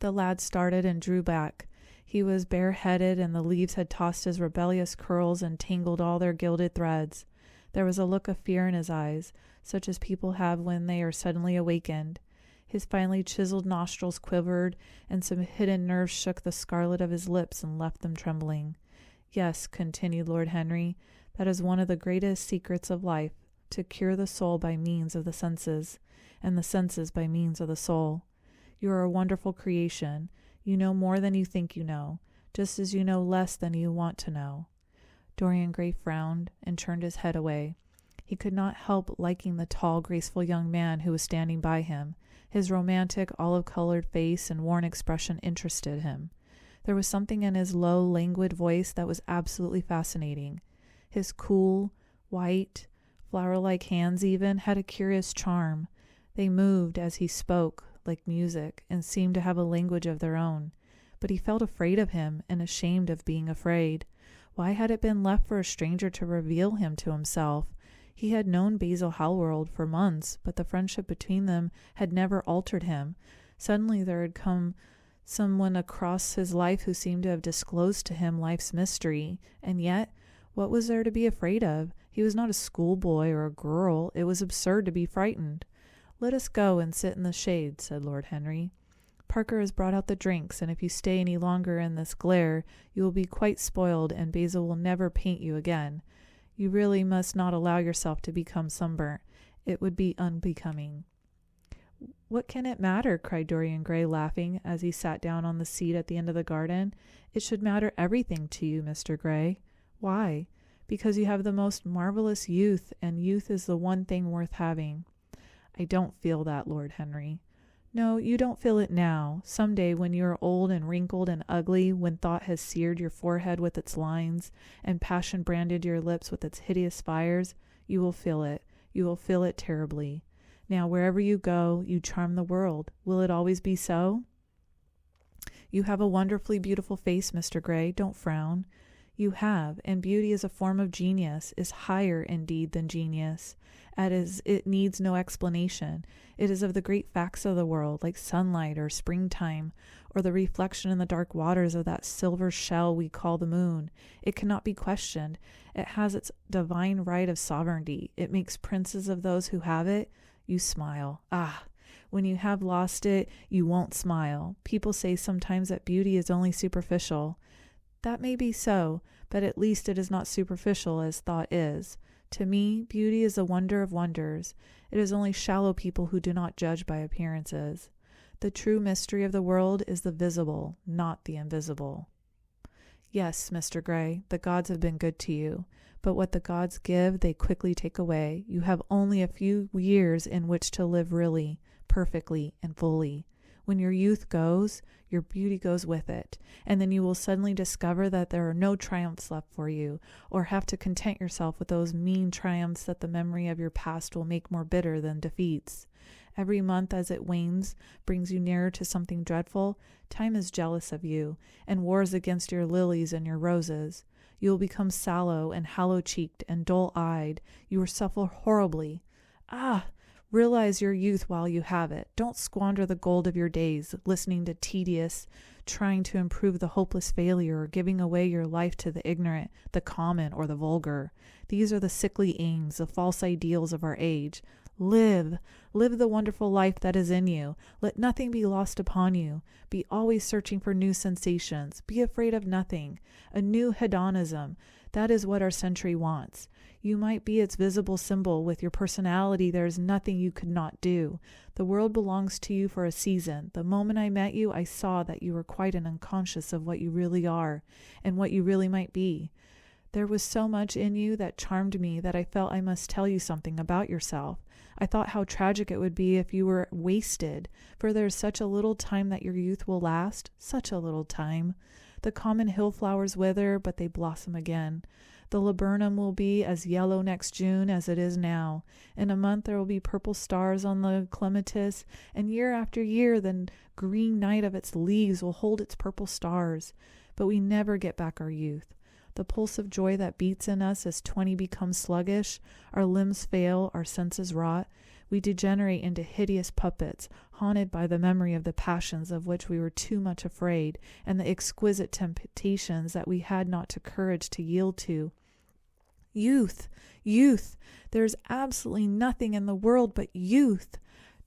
The lad started and drew back. He was bareheaded, and the leaves had tossed his rebellious curls and tangled all their gilded threads. There was a look of fear in his eyes, such as people have when they are suddenly awakened. His finely chiseled nostrils quivered, and some hidden nerves shook the scarlet of his lips and left them trembling. "Yes," continued Lord Henry, "that is one of the greatest secrets of life, to cure the soul by means of the senses, and the senses by means of the soul. You are a wonderful creation. You know more than you think you know, just as you know less than you want to know." Dorian Gray frowned and turned his head away. He could not help liking the tall, graceful young man who was standing by him. His romantic, olive-colored face and worn expression interested him. There was something in his low, languid voice that was absolutely fascinating. His cool, white, flower-like hands even had a curious charm. They moved as he spoke, like music, and seemed to have a language of their own. But he felt afraid of him and ashamed of being afraid. Why had it been left for a stranger to reveal him to himself? He had known Basil Hallward for months, but the friendship between them had never altered him. Suddenly there had come someone across his life who seemed to have disclosed to him life's mystery. And yet, what was there to be afraid of? He was not a schoolboy or a girl. It was absurd to be frightened. "Let us go and sit in the shade," said Lord Henry. "Parker has brought out the drinks, and if you stay any longer in this glare, you will be quite spoiled, and Basil will never paint you again. You really must not allow yourself to become sunburnt. It would be unbecoming." "What can it matter?" cried Dorian Gray, laughing, as he sat down on the seat at the end of the garden. "It should matter everything to you, Mr. Gray." "Why?" "Because you have the most marvelous youth, and youth is the one thing worth having." "I don't feel that, Lord Henry." "No, you don't feel it now. Some day, when you are old and wrinkled and ugly, when thought has seared your forehead with its lines, and passion branded your lips with its hideous fires, you will feel it. You will feel it terribly. Now, wherever you go, you charm the world. Will it always be so?" "You have a wonderfully beautiful face, Mr. Gray. Don't frown." "You have, and beauty is a form of genius, is higher, indeed, than genius. As it needs no explanation. It is of the great facts of the world, like sunlight or springtime, or the reflection in the dark waters of that silver shell we call the moon. It cannot be questioned. It has its divine right of sovereignty. It makes princes of those who have it. You smile. Ah! When you have lost it, you won't smile. People say sometimes that beauty is only superficial. That may be so, but at least it is not superficial as thought is. To me, beauty is a wonder of wonders. It is only shallow people who do not judge by appearances. The true mystery of the world is the visible, not the invisible. Yes, Mr. Gray, the gods have been good to you, but what the gods give, they quickly take away. You have only a few years in which to live really, perfectly, and fully. When your youth goes, your beauty goes with it, and then you will suddenly discover that there are no triumphs left for you, or have to content yourself with those mean triumphs that the memory of your past will make more bitter than defeats. Every month as it wanes brings you nearer to something dreadful. Time is jealous of you, and wars against your lilies and your roses. You will become sallow and hollow-cheeked and dull-eyed. You will suffer horribly. Realize your youth while you have it. Don't squander the gold of your days listening to tedious, trying to improve the hopeless failure, or giving away your life to the ignorant, the common, or the vulgar. These are the sickly aims, the false ideals of our age. Live the wonderful life that is in you. Let nothing be lost upon you. Be always searching for new sensations. Be afraid of nothing. A new hedonism. That is what our century wants. You might be its visible symbol. With your personality, there is nothing you could not do. The world belongs to you for a season. The moment I met you, I saw that you were quite unconscious of what you really are and what you really might be. There was so much in you that charmed me that I felt I must tell you something about yourself. I thought how tragic it would be if you were wasted, for there is such a little time that your youth will last, such a little time. The common hill flowers wither, but they blossom again. The laburnum will be as yellow next June as it is now. In a month there will be purple stars on the clematis, and year after year the green night of its leaves will hold its purple stars. But we never get back our youth. The pulse of joy that beats in us as 20 becomes sluggish, our limbs fail, our senses rot. We degenerate into hideous puppets, haunted by the memory of the passions of which we were too much afraid, and the exquisite temptations that we had not the courage to yield to. Youth! Youth! There is absolutely nothing in the world but youth!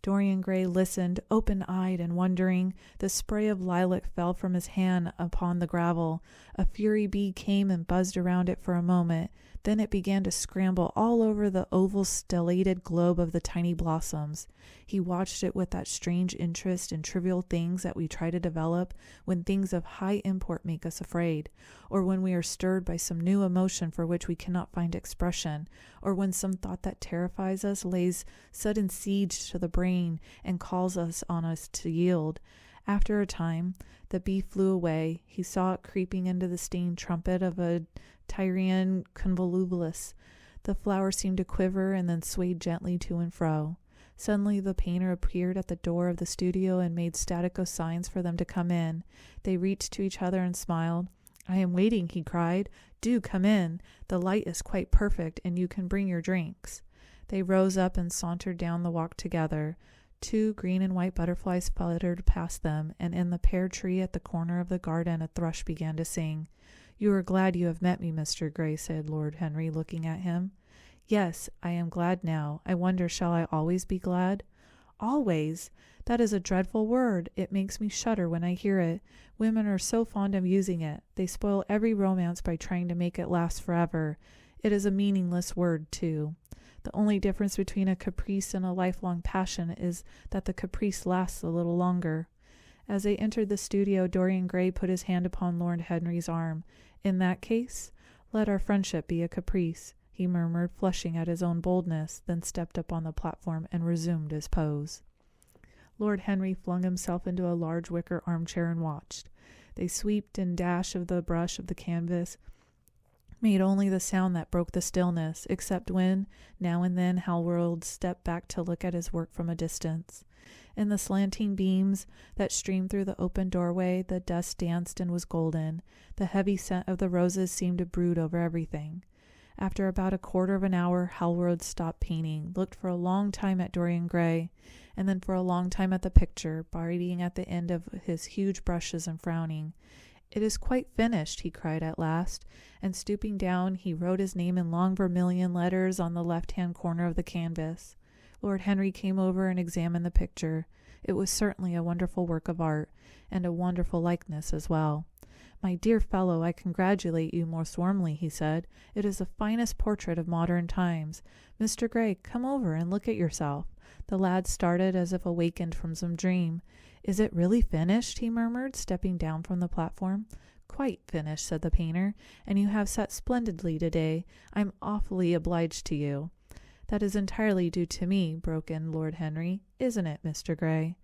Dorian Gray listened, open-eyed and wondering. The spray of lilac fell from his hand upon the gravel. A fury bee came and buzzed around it for a moment. Then it began to scramble all over the oval stellated globe of the tiny blossoms. He watched it with that strange interest in trivial things that we try to develop when things of high import make us afraid, or when we are stirred by some new emotion for which we cannot find expression, or when some thought that terrifies us lays sudden siege to the brain and calls on us to yield. After a time, the bee flew away. He saw it creeping into the stained trumpet of a Tyrian convolvulus. The flower seemed to quiver and then swayed gently to and fro. Suddenly the painter appeared at the door of the studio and made staccato signs for them to come in. They reached to each other and smiled. "I am waiting," he cried. "Do come in. The light is quite perfect, and you can bring your drinks." They rose up and sauntered down the walk together. 2 green and white butterflies fluttered past them, and in the pear tree at the corner of the garden a thrush began to sing. "You are glad you have met me, Mr. Gray," said Lord Henry, looking at him. "Yes, I am glad now. I wonder, shall I always be glad?" "Always? That is a dreadful word. It makes me shudder when I hear it. Women are so fond of using it. They spoil every romance by trying to make it last forever. It is a meaningless word, too. The only difference between a caprice and a lifelong passion is that the caprice lasts a little longer." As they entered the studio, Dorian Gray put his hand upon Lord Henry's arm. "In that case, let our friendship be a caprice," he murmured, flushing at his own boldness, then stepped up on the platform and resumed his pose. Lord Henry flung himself into a large wicker armchair and watched. The sweep and dash of the brush of the canvas made only the sound that broke the stillness, except when, now and then, Wilde stepped back to look at his work from a distance. In the slanting beams that streamed through the open doorway, the dust danced and was golden. The heavy scent of the roses seemed to brood over everything. After about a quarter of an hour, Wilde stopped painting, looked for a long time at Dorian Gray, and then for a long time at the picture, biting at the end of his huge brushes and frowning. "It is quite finished," he cried at last, and stooping down, he wrote his name in long vermilion letters on the left-hand corner of the canvas. Lord Henry came over and examined the picture. It was certainly a wonderful work of art, and a wonderful likeness as well. My dear fellow, I congratulate you most warmly, he said. It is the finest portrait of modern times. Mr. Gray, come over and look at yourself. The lad started as if awakened from some dream. Is it really finished? He murmured, stepping down from the platform. Quite finished, said the painter, and you have sat splendidly today. I'm awfully obliged to you. That is entirely due to me, broke in Lord Henry. Isn't it, Mr. Gray?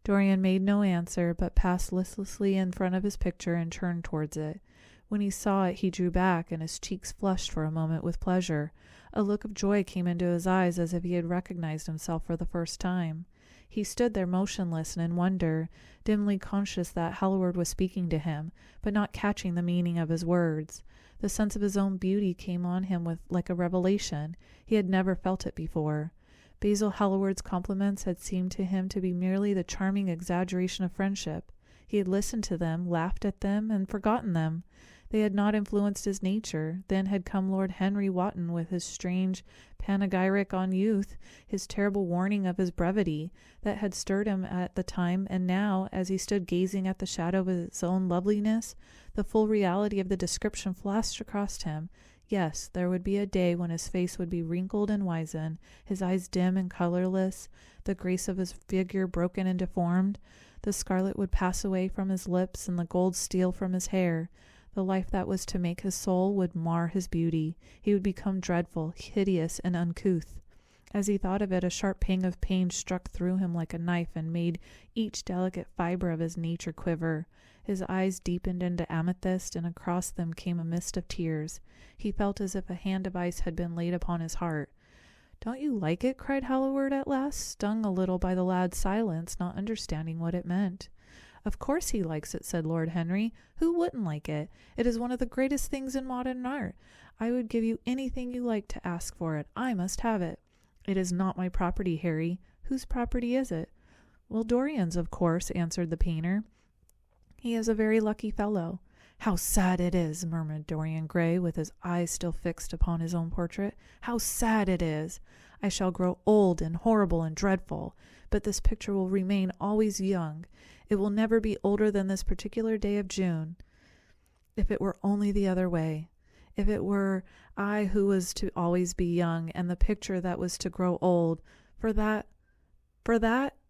Dorian made no answer, but passed listlessly in front of his picture and turned towards it. When he saw it, he drew back, and his cheeks flushed for a moment with pleasure. A look of joy came into his eyes as if he had recognized himself for the first time. He stood there motionless and in wonder, dimly conscious that Hallward was speaking to him, but not catching the meaning of his words. The sense of his own beauty came on him like a revelation. He had never felt it before. Basil Hallward's compliments had seemed to him to be merely the charming exaggeration of friendship. He had listened to them, laughed at them, and forgotten them. They had not influenced his nature. Then had come Lord Henry Wotton with his strange panegyric on youth, his terrible warning of his brevity, that had stirred him at the time, and now, as he stood gazing at the shadow of his own loveliness, the full reality of the description flashed across him. Yes, there would be a day when his face would be wrinkled and wizened, his eyes dim and colorless, the grace of his figure broken and deformed. The scarlet would pass away from his lips and the gold steal from his hair. The life that was to make his soul would mar his beauty. He would become dreadful, hideous, and uncouth. As he thought of it, a sharp pang of pain struck through him like a knife and made each delicate fiber of his nature quiver. His eyes deepened into amethyst, and across them came a mist of tears. He felt as if a hand of ice had been laid upon his heart. "Don't you like it?" cried Hallward at last, stung a little by the lad's silence, not understanding what it meant. "Of course he likes it," said Lord Henry. "Who wouldn't like it? It is one of the greatest things in modern art. I would give you anything you like to ask for it. I must have it." "It is not my property, Harry." "Whose property is it?" "Well, Dorian's, of course," answered the painter. "He is a very lucky fellow." "How sad it is," murmured Dorian Gray, with his eyes still fixed upon his own portrait. "How sad it is! I shall grow old and horrible and dreadful, but this picture will remain always young. It will never be older than this particular day of June. If it were only the other way. If it were I who was to always be young, and the picture that was to grow old. For that,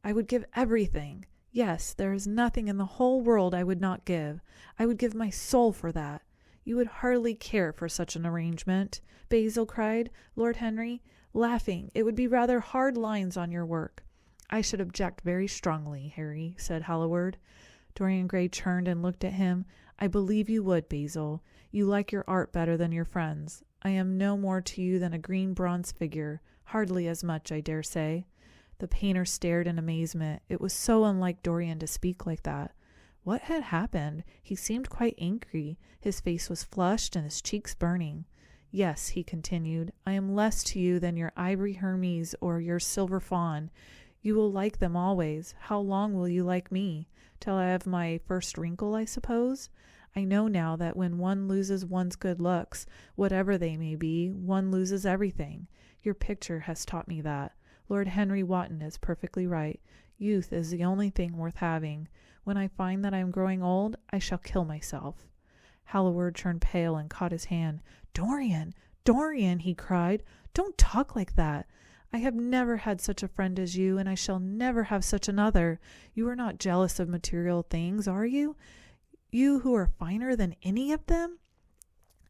I would give everything. Yes, there is nothing in the whole world I would not give. I would give my soul for that." "You would hardly care for such an arrangement," Basil cried. "Lord Henry, laughing, it would be rather hard lines on your work." "I should object very strongly, Harry," said Hallward. Dorian Gray turned and looked at him. "I believe you would, Basil. You like your art better than your friends. I am no more to you than a green bronze figure. Hardly as much, I dare say." The painter stared in amazement. It was so unlike Dorian to speak like that. What had happened? He seemed quite angry. His face was flushed and his cheeks burning. "Yes," he continued, "I am less to you than your ivory Hermes or your silver fawn. You will like them always. How long will you like me? Till I have my first wrinkle, I suppose? I know now that when one loses one's good looks, whatever they may be, one loses everything. Your picture has taught me that. Lord Henry Wotton is perfectly right. Youth is the only thing worth having. When I find that I am growing old, I shall kill myself." Hallward turned pale and caught his hand. "Dorian, Dorian," he cried, "don't talk like that. I have never had such a friend as you, and I shall never have such another. You are not jealous of material things, are you? You who are finer than any of them?"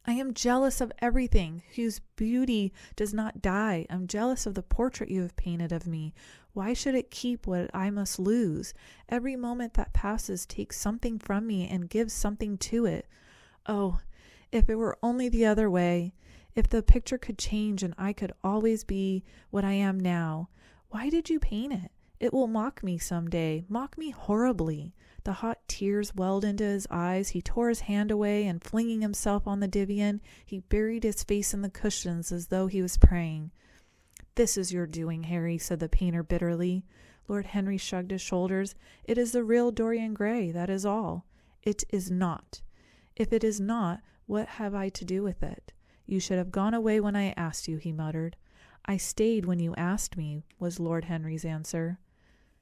"I am jealous of everything whose beauty does not die. I'm jealous of the portrait you have painted of me. Why should it keep what I must lose? Every moment that passes takes something from me and gives something to it. Oh, if it were only the other way! If the picture could change and I could always be what I am now. Why did you paint it? It will mock me some day, mock me horribly." The hot tears welled into his eyes. He tore his hand away, and flinging himself on the divan, he buried his face in the cushions as though he was praying. "This is your doing, Harry," said the painter bitterly. Lord Henry shrugged his shoulders. "It is the real Dorian Gray, that is all." "It is not." "If it is not, what have I to do with it?" "You should have gone away when I asked you," he muttered. "I stayed when you asked me," was Lord Henry's answer.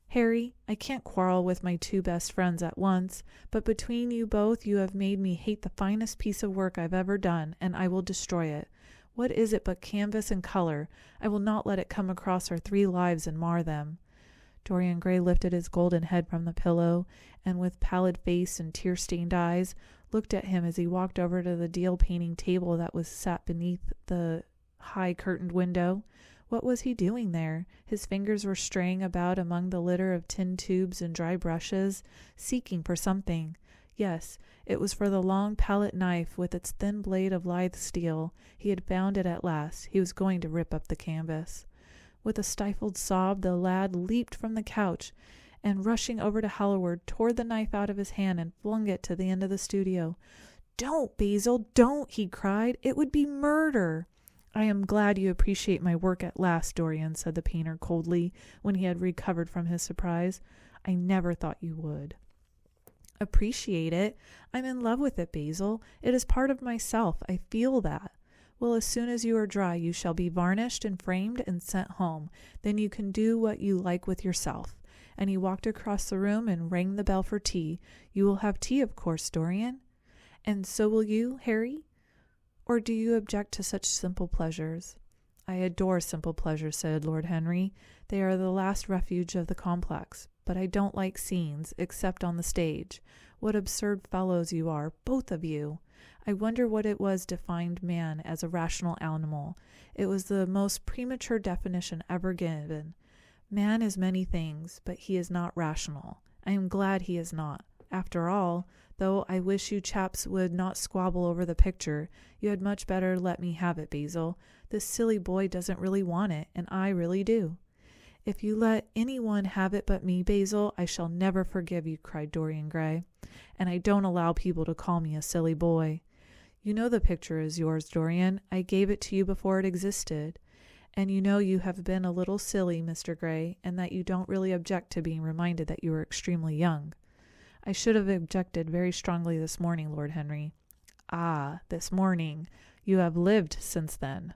Harry, I can't quarrel with my two best friends at once, but between you both you have made me hate the finest piece of work I've ever done, and I will destroy it. What is it but canvas and color? I will not let it come across our 3 lives and mar them." Dorian Gray lifted his golden head from the pillow, and with pallid face and tear-stained eyes, looked at him as he walked over to the deal painting table that was sat beneath the high curtained window. What was he doing there? His fingers were straying about among the litter of tin tubes and dry brushes, seeking for something. Yes, it was for the long palette knife with its thin blade of lithe steel. He had found it at last. He was going to rip up the canvas. With a stifled sob, the lad leaped from the couch, and rushing over to Hallward, tore the knife out of his hand and flung it to the end of the studio. "Don't, Basil, don't!" he cried. "It would be murder." "I am glad you appreciate my work at last, Dorian," said the painter coldly, when he had recovered from his surprise. "I never thought you would." "Appreciate it? I'm in love with it, Basil. It is part of myself. I feel that. Well, as soon as you are dry, you shall be varnished and framed and sent home. Then you can do what you like with yourself." And he walked across the room and rang the bell for tea. "You will have tea, of course, Dorian?" "And so will you, Harry? Or do you object to such simple pleasures?" "I adore simple pleasures," said Lord Henry. "They are the last refuge of the complex. But I don't like scenes, except on the stage. What absurd fellows you are, both of you! I wonder what it was defined man as a rational animal. It was the most premature definition ever given. Man is many things, but he is not rational. I am glad he is not. After all, though I wish you chaps would not squabble over the picture, you had much better let me have it, Basil. This silly boy doesn't really want it, and I really do." "If you let any one have it but me, Basil, I shall never forgive you," cried Dorian Gray. "And I don't allow people to call me a silly boy." "You know the picture is yours, Dorian. I gave it to you before it existed. And you know you have been a little silly, Mr. Gray, and that you don't really object to being reminded that you are extremely young." "I should have objected very strongly this morning, Lord Henry." "Ah, this morning. You have lived since then."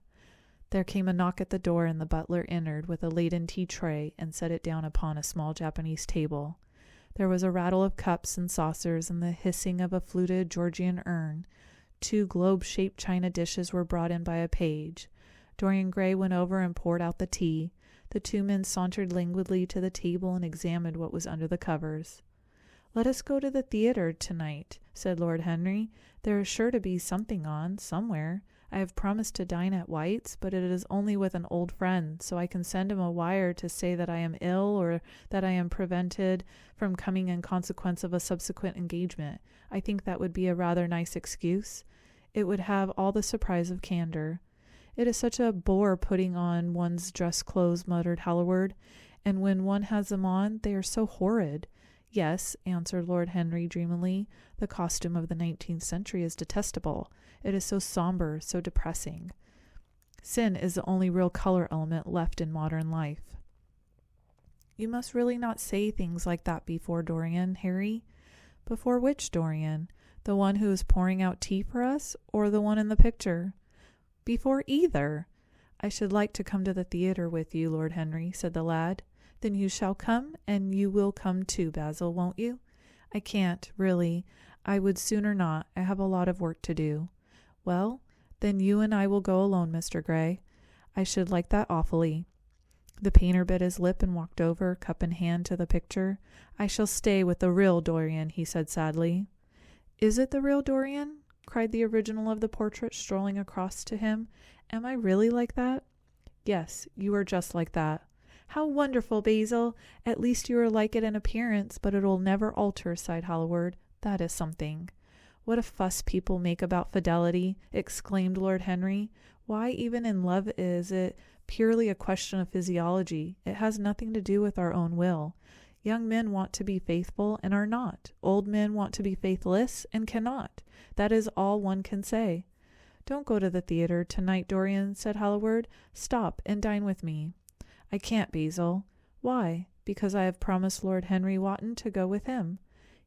There came a knock at the door, and the butler entered with a laden tea tray and set it down upon a small Japanese table. There was a rattle of cups and saucers and the hissing of a fluted Georgian urn. 2 globe-shaped china dishes were brought in by a page. Dorian Gray went over and poured out the tea. The 2 men sauntered languidly to the table and examined what was under the covers. "Let us go to the theatre tonight," said Lord Henry. "There is sure to be something on, somewhere. I have promised to dine at White's, but it is only with an old friend, so I can send him a wire to say that I am ill or that I am prevented from coming in consequence of a subsequent engagement. I think that would be a rather nice excuse. It would have all the surprise of candor." "It is such a bore putting on one's dress clothes," muttered Hallward, "and when one has them on, they are so horrid." "Yes," answered Lord Henry dreamily, "the costume of the 19th century is detestable. It is so somber, so depressing. Sin is the only real color element left in modern life." "You must really not say things like that before Dorian, Harry." "Before which Dorian? The one who is pouring out tea for us, or the one in the picture?" "Before either." "I should like to come to the theatre with you, Lord Henry," said the lad. "Then you shall come, and you will come too, Basil, won't you?" "I can't, really. I would sooner not. I have a lot of work to do." "Well, then you and I will go alone, Mr. Gray." "I should like that awfully." The painter bit his lip and walked over, cup in hand, to the picture. "I shall stay with the real Dorian," he said sadly. "Is it the real Dorian?" cried the original of the portrait, strolling across to him. "Am I really like that?" "Yes, you are just like that." "How wonderful, Basil! At least you are like it in appearance, but it will never alter," sighed Hallward. "That is something." "What a fuss people make about fidelity!" exclaimed Lord Henry. "Why, even in love is it purely a question of physiology. It has nothing to do with our own will. Young men want to be faithful and are not. Old men want to be faithless and cannot. That is all one can say." "Don't go to the theatre tonight, Dorian," said Hallward. "Stop and dine with me." "I can't, Basil." "Why?" "Because I have promised Lord Henry Wotton to go with him."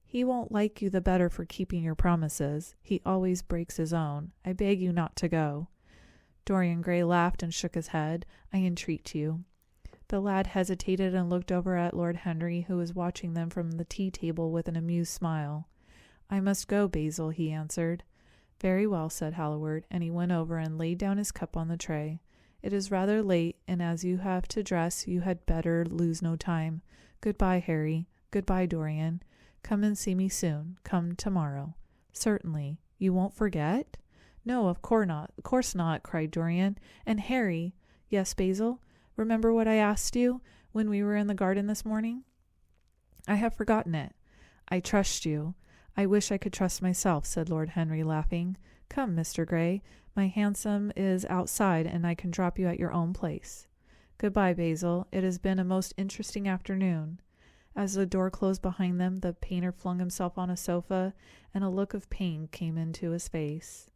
"He won't like you the better for keeping your promises. He always breaks his own. I beg you not to go." Dorian Gray laughed and shook his head. "I entreat you." The lad hesitated and looked over at Lord Henry, who was watching them from the tea-table with an amused smile. "I must go, Basil," he answered. "Very well," said Hallward, and he went over and laid down his cup on the tray. "It is rather late, and as you have to dress, you had better lose no time. Goodbye, Harry. Goodbye, Dorian. Come and see me soon. Come tomorrow." "Certainly. You won't forget?" "No, of course not," cried Dorian. "And Harry—" "Yes, Basil? Remember what I asked you when we were in the garden this morning?" "I have forgotten it." "I trust you. I wish I could trust myself," said Lord Henry, laughing. "Come, Mr. Grey. My hansom is outside, and I can drop you at your own place." "Goodbye, Basil. It has been a most interesting afternoon." As the door closed behind them, the painter flung himself on a sofa, and a look of pain came into his face.